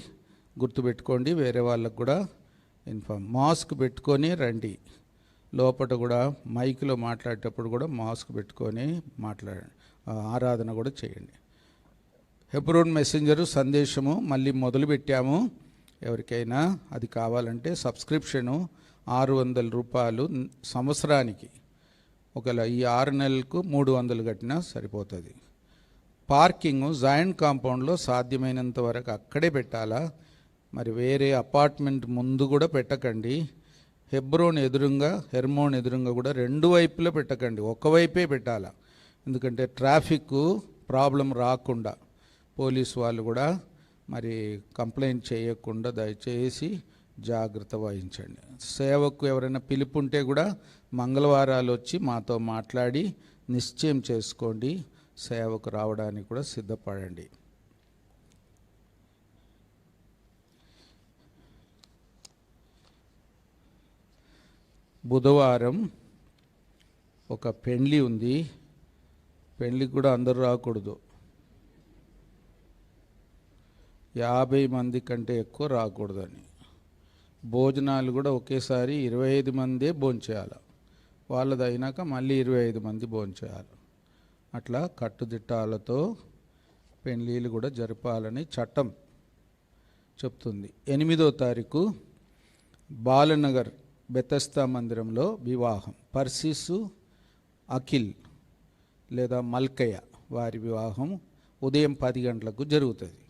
గుర్తుపెట్టుకోండి. వేరే వాళ్ళకు కూడా మాస్క్ పెట్టుకొని రండి. లోపల కూడా మైక్లో మాట్లాడేటప్పుడు కూడా మాస్క్ పెట్టుకొని ఆరాధన కూడా చేయండి. హెబ్రోన్ మెసెంజరు సందేశము మళ్ళీ మొదలుపెట్టాము. ఎవరికైనా అది కావాలంటే సబ్స్క్రిప్షను 600 రూపాయలు సంవత్సరానికి. ఒకవేళ ఈ 6 నెలలకు 300 కట్టినా సరిపోతుంది. పార్కింగ్ జాయింట్ కాంపౌండ్లో సాధ్యమైనంత వరకు అక్కడే పెట్టాలా, మరి వేరే అపార్ట్మెంట్ ముందు కూడా పెట్టకండి. హెర్మోన్ ఎదురుగా కూడా 2 వైపులో పెట్టకండి, ఒకవైపే పెట్టాలా. ఎందుకంటే ట్రాఫిక్ ప్రాబ్లం రాకుండా పోలీసు వాళ్ళు కూడా మరి కంప్లైంట్ చేయకుండా దయచేసి జాగ్రత్త వహించండి. సేవకు ఎవరైనా పిలుపు ఉంటే కూడా మంగళవారాలు వచ్చి మాతో మాట్లాడి నిశ్చయం చేసుకోండి. సేవకు రావడానికి కూడా సిద్ధపడండి. బుధవారం ఒక పెండ్లి ఉంది. పెండ్లికి కూడా అందరూ రాకూడదు. 50 మంది కంటే ఎక్కువ రాకూడదని. భోజనాలు కూడా ఒకేసారి 25 మందే భోంచేయాలి. వాళ్ళది అయినాక మళ్ళీ 25 మంది భోంచేయాలి. అట్లా కట్టుదిట్టాలతో పెండ్లీలు కూడా జరపాలని చట్టం చెప్తుంది. 8వ తారీఖు బాలనగర్ బెతస్తా మందిరంలో వివాహం. పర్సిసు అఖిల్ లేదా మల్కయ్య వారి వివాహం ఉదయం 10 గంటలకు జరుగుతుంది.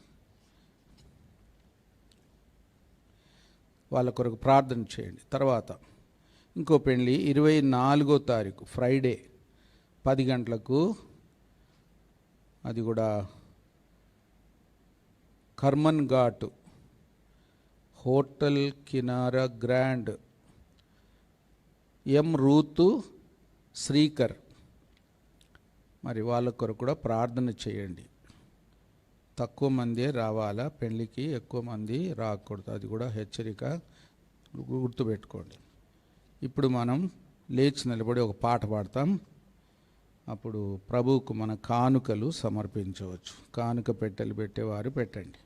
వాళ్ళ కొరకు ప్రార్థన చేయండి. తర్వాత ఇంకో పెళ్ళి 24వ తారీఖు ఫ్రైడే 10 గంటలకు, అది కూడా కర్మన్ ఘాట్ హోటల్ కినారా గ్రాండ్, ఎం రూతు శ్రీకర్. మరి వాళ్ళ కొరకు కూడా ప్రార్థన చేయండి. తక్కువ మందే రావాలా పెళ్ళికి, ఎక్కువ మంది రాకూడదు. అది కూడా హెచ్చరిక, గుర్తుపెట్టుకోండి. ఇప్పుడు మనం లేచి నిలబడి ఒక పాట పాడతాం. అప్పుడు ప్రభువుకు మన కానుకలు సమర్పించవచ్చు. కానుక పెట్టెలు పెట్టేవారు పెట్టండి.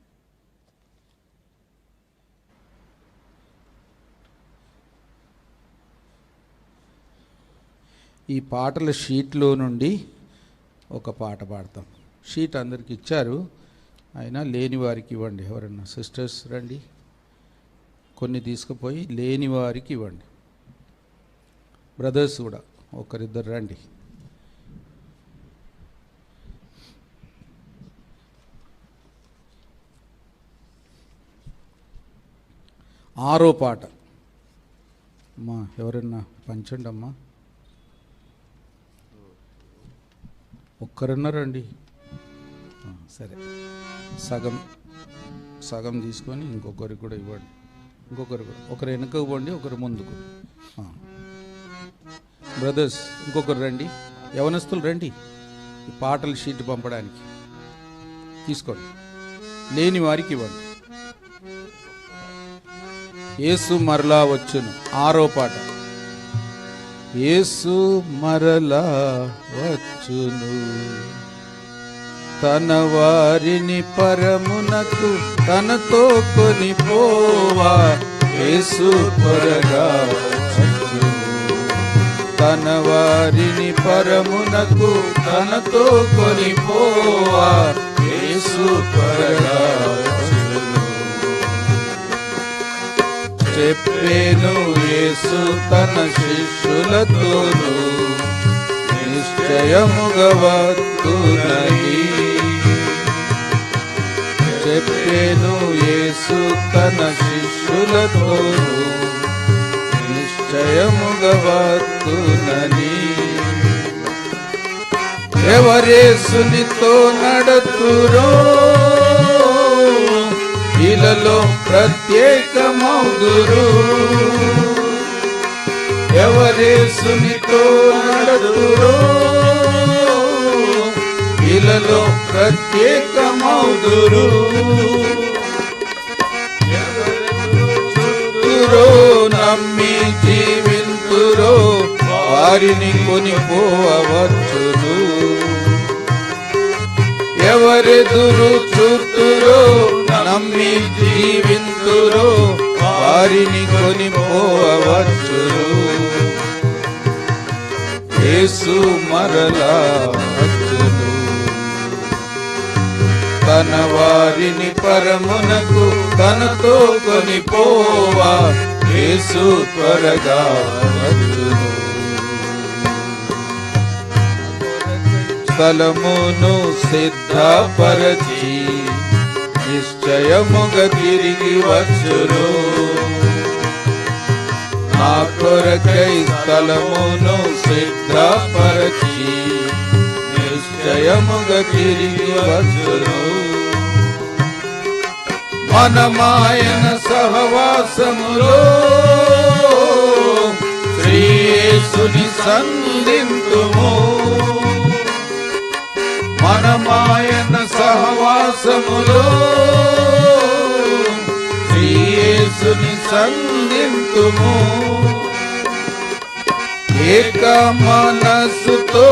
ఈ పాటల షీట్లో నుండి ఒక పాట పాడతాం. షీట్ అందరికి ఇచ్చారు, అయినా లేని వారికి ఇవ్వండి. ఎవరన్నా సిస్టర్స్ రండి, కొన్ని తీసుకుపోయి లేని వారికి ఇవ్వండి. బ్రదర్స్ కూడా ఒకరిద్దరు రండి. ఆరో పాట అమ్మా, ఎవరన్నా పంచండి అమ్మా. ఒక్కరన్నా రండి. సరే, సగం తీసుకొని ఇంకొకరికి కూడా ఇవ్వండి. ఇంకొకరు కూడా, ఒకరు వెనకకు పోండి, ఒకరు ముందుకు. బ్రదర్స్ ఇంకొకరు రండి, యవనస్తులు రండి. ఈ పాటల షీట్ పంపడానికి తీసుకోండి. లేని వారికి ఇవ్వండి. యేసు మరలా వచ్చును. ఆరో పాట. యేసు మరలా వచ్చును, తన వారిని పరమునకు తనతో కొనిపోవా. యేసు త్వరగా వచ్చును, తన వారిని పరమునకు తనతో కొనిపోవా. యేసు త్వరగా వచ్చును. చెప్పేను యేసు తన శిష్యులతోను, నిశ్చయముగా వత్తునని. చెప్పేను యేసు తన శిష్యులతోను, నిశ్చయముగా వత్తునని. ఎవరేసునితో నడతురో ఇలలో ప్రత్యేకమౌదురు. ఎవరేసునితో నడతురో ఇలలో ప్రత్యేకమౌదురు. చుట్టూరో నమ్మి జీవింతురో వారిని కొనిపోవచ్చును. ఎవరెదురు చూతురో నమ్మి జీవింతురో వారిని కొనిపోవచ్చును. యేసు మరలా వచ్చును, తన వారిని పరమునకు తనతో కొనిపోవా యేసు త్వరగా వచ్చును. స్థలమును సిద్ధపరచి నిశ్చయముగా తిరిగి వచ్చును. నా కొరకై స్థలమును సిద్ధపరచి నిశ్చయముగా తిరిగి వచ్చును. మనమాయన సహవాసములో శ్రీ యేసుని సంధింతుము. మనమాయన సహవాసములో శ్రీ యేసుని సంధింతుము. ఏక మనస్సుతో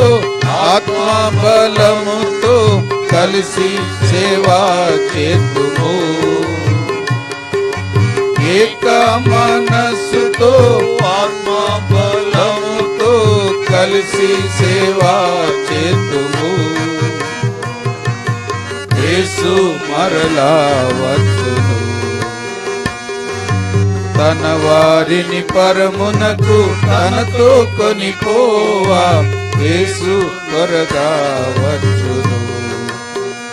ఆత్మ బలముతో కలిసి సేవా చేతుము. ఏక మనస్సుతో ఆత్మ బలముతో కలిసి సేవా చేతుము. యేసు మరలా వచ్చును. తన వారిని పరమునకు తనతో కొనిపోవా యేసు త్వరగా వచ్చును.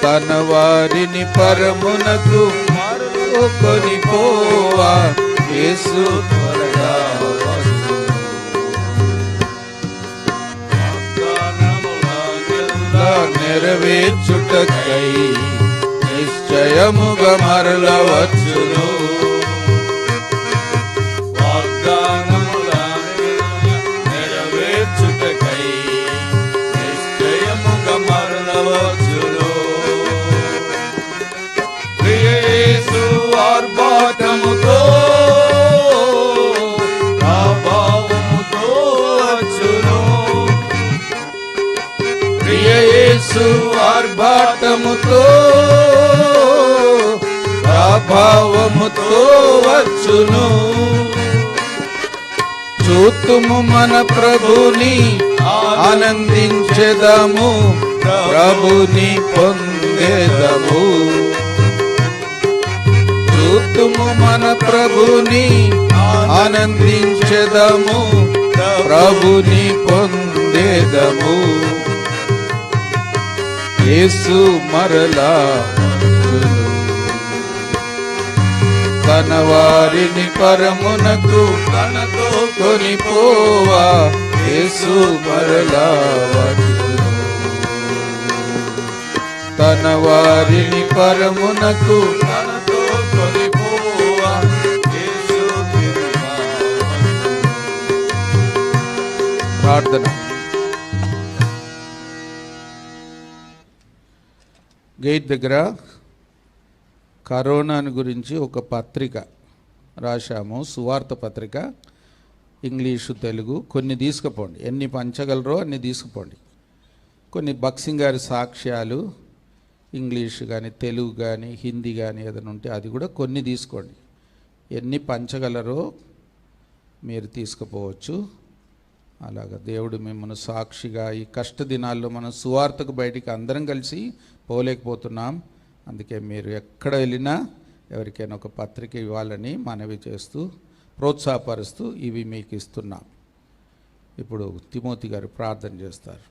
తన వారిని పరమునకు కొనిపోవా యేసు త్వరగా వచ్చును. నెరవేర్చుటకై నిశ్చయముగా మరల వచ్చును. నెరవేర్చుటకై నిశ్చయముగా మరల వచ్చును. ప్రియ యేసు ఆర్భాటముతో ప్రభావముతో వచ్చును. ప్రియ యేసు ఆర్భాటముతో ప్రభావముతో వచ్చును. చూతుము మన ప్రభుని ఆనందించెదము, ప్రభుని పొందెదము. చూతుము మన ప్రభుని ఆనందించెదము, ప్రభుని పొందెదము. యేసు మరలా వచ్చును. తన వారిని పరమునకు తనతో కొనిపోవా యేసు మరలా వచ్చును. తన వారిని పరమునకు తనతో కొనిపోవా యేసు తిరుగా వచ్చును. ప్రార్థన. గేట్ దగ్గర కరోనాను గురించి ఒక పత్రిక రాశాము, సువార్త పత్రిక, ఇంగ్లీషు తెలుగు. కొన్ని తీసుకుపోండి, ఎన్ని పంచగలరో అన్ని తీసుకుపోండి. కొన్ని బక్సింగ్ గారి సాక్ష్యాలు ఇంగ్లీషు కానీ తెలుగు కానీ హిందీ కానీ ఏదైనా ఉంటే అది కూడా కొన్ని తీసుకోండి. ఎన్ని పంచగలరో మీరు తీసుకుపోవచ్చు. అలాగా దేవుడు మిమ్మల్ని సాక్షిగా ఈ కష్ట దినాల్లో మనం సువార్తకు బయటికి అందరం కలిసి పోలేకపోతున్నాం. అందుకే మీరు ఎక్కడ వెళ్ళినా ఎవరికైనా ఒక పత్రిక ఇవ్వాలని మనవి చేస్తూ ప్రోత్సాహపరుస్తూ ఇవి మీకు ఇస్తున్నాం. ఇప్పుడు తిమోతి గారు ప్రార్థన చేస్తారు.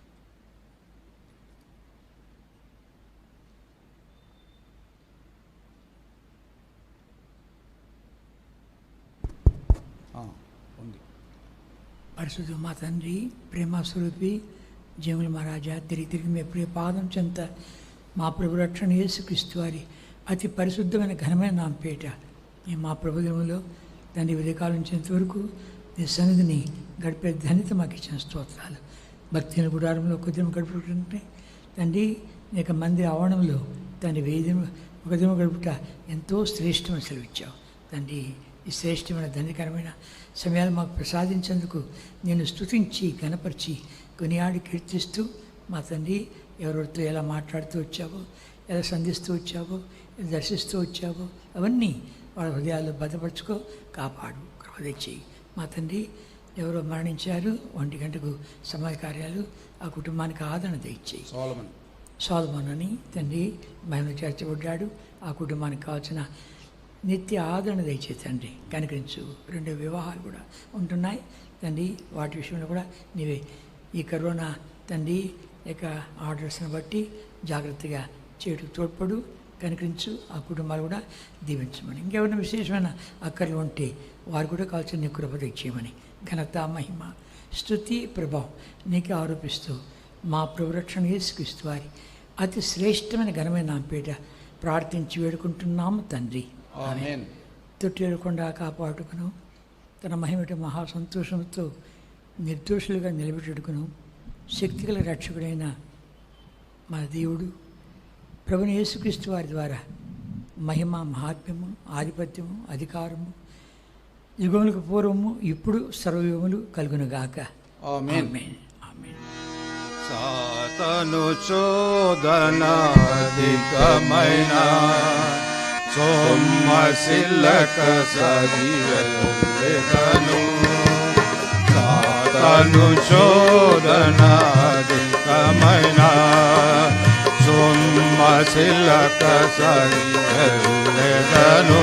పరిశుద్ధ మా తండ్రి, ప్రేమస్వరూపి, జీవుల మహారాజా, తిరిగి మీ ప్రియ పాదం చెంత మా ప్రభు రక్షణ యేసుక్రీస్తు వారి అతి పరిశుద్ధమైన ఘనమైన నామ పేట మేము మా ప్రభుత్వంలో దాన్ని ఉదయకాలం చెంత వరకు నీ సన్నిధిని గడిపే ధన్యత మాకు ఇచ్చిన స్తోత్రాలు. భక్తిని గుడారంలో కొద్దిమ గడుపుకుంటే తండ్రి నీక మందిర ఆవరణంలో తండ్రి ఒక దినం గడుపుట ఎంతో శ్రేష్టమైన సెలవిచ్చావు తండ్రి. ఈ శ్రేష్టమైన ధన్యకరమైన సమయాలు మాకు ప్రసాదించేందుకు నేను స్తుతించి గణపరిచి కొనియాడి కీర్తిస్తూ మా తండ్రి ఎవరెవరితో ఎలా మాట్లాడుతూ వచ్చావో, ఎలా సంధిస్తూ వచ్చావో, ఎలా దర్శిస్తూ వచ్చావో అవన్నీ వాళ్ళ హృదయాల్లో భద్రపరచుకో, కాపాడు, కృప చేయి. మా తండ్రి ఎవరో మరణించారు, 1 గంటకు సమయ కార్యాలు, ఆ కుటుంబానికి ఆదరణ దయచేయి. సోదమన్ అని తండ్రి మహిమలో చేర్చబడ్డాడు. ఆ కుటుంబానికి కావాల్సిన నిత్య ఆదరణ దయచేసి తండ్రి కనికరించు. 2 వివాహాలు కూడా ఉంటున్నాయి తండ్రి, వాటి విషయంలో కూడా నీవే ఈ కరోనా తండ్రి యొక్క ఆర్డర్స్ని బట్టి జాగ్రత్తగా చేయడానికి తోడ్పడు, కనికరించు. ఆ కుటుంబాలు కూడా దీవించమని, ఇంకెవరైనా విశేషమైన అక్కర్లు ఉంటే వారు కూడా కావాల్సిన నీ కృప తెచ్చేయమని ఘనత మహిమ స్తుతి ప్రభావం నీకే ఆరోపిస్తూ మా ప్రభు రక్షణ యేసుక్రీస్తు వారి అతి శ్రేష్టమైన ఘనమైన నామపేట ప్రార్థించి వేడుకుంటున్నాము తండ్రి. ఆమేన్. తొట్టిల్లకుండా కాపాడుకును, తన మహిమటి మహా సంతోషంతో నిర్దోషులుగా నిలబెట్టుకును శక్తిగల రక్షకుడైన మన దేవుడు ప్రభుని యేసుక్రీస్తు వారి ద్వారా మహిమ మహాత్మ్యము ఆధిపత్యము అధికారము యుగములకు పూర్వము ఇప్పుడు సర్వయుగములు కలుగునుగాక. ఆమేన్. ఆమేన్. ఆమేన్. సాతను చోదనాధికమైన సొమ్మసిల్లక సరివెల్లెదను. సాతను చోదనాధికమైన సొమ్మసిల్లక సరివెల్లెదను.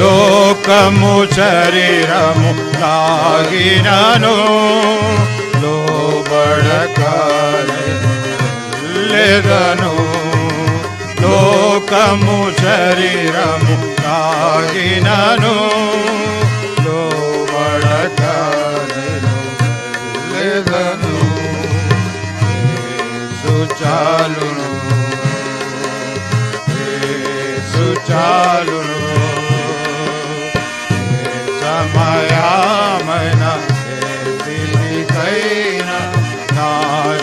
లోకము శరీరము లాగినను లోబడకాలెదను. లోకము శరీరము లాగినను లోబడకాలెదను. యేసు చాలును, యేసు చాలును. సమయమైన స్థితికైనా నా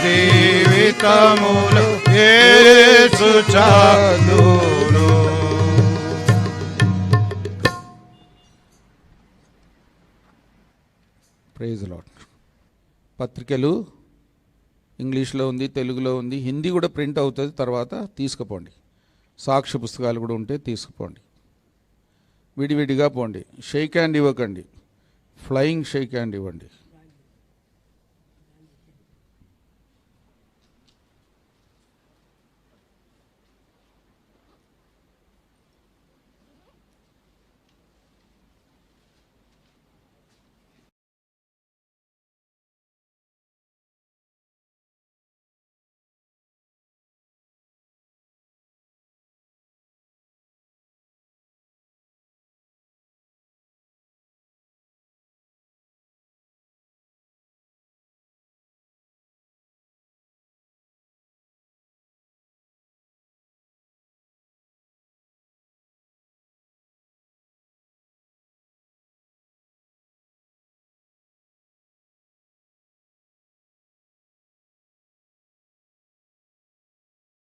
జీవితములో యేసు చాలును. Praise Lord. పత్రికలు ఇంగ్లీష్లో ఉంది, తెలుగులో ఉంది, హిందీ కూడా ప్రింట్ అవుతుంది. తర్వాత తీసుకుపోండి. సాక్ష్య పుస్తకాలు కూడా ఉంటే తీసుకుపోండి. విడివిడిగా పోండి. షేక్ హ్యాండ్ ఇవ్వకండి, ఫ్లయింగ్ షేక్ హ్యాండ్ ఇవ్వండి.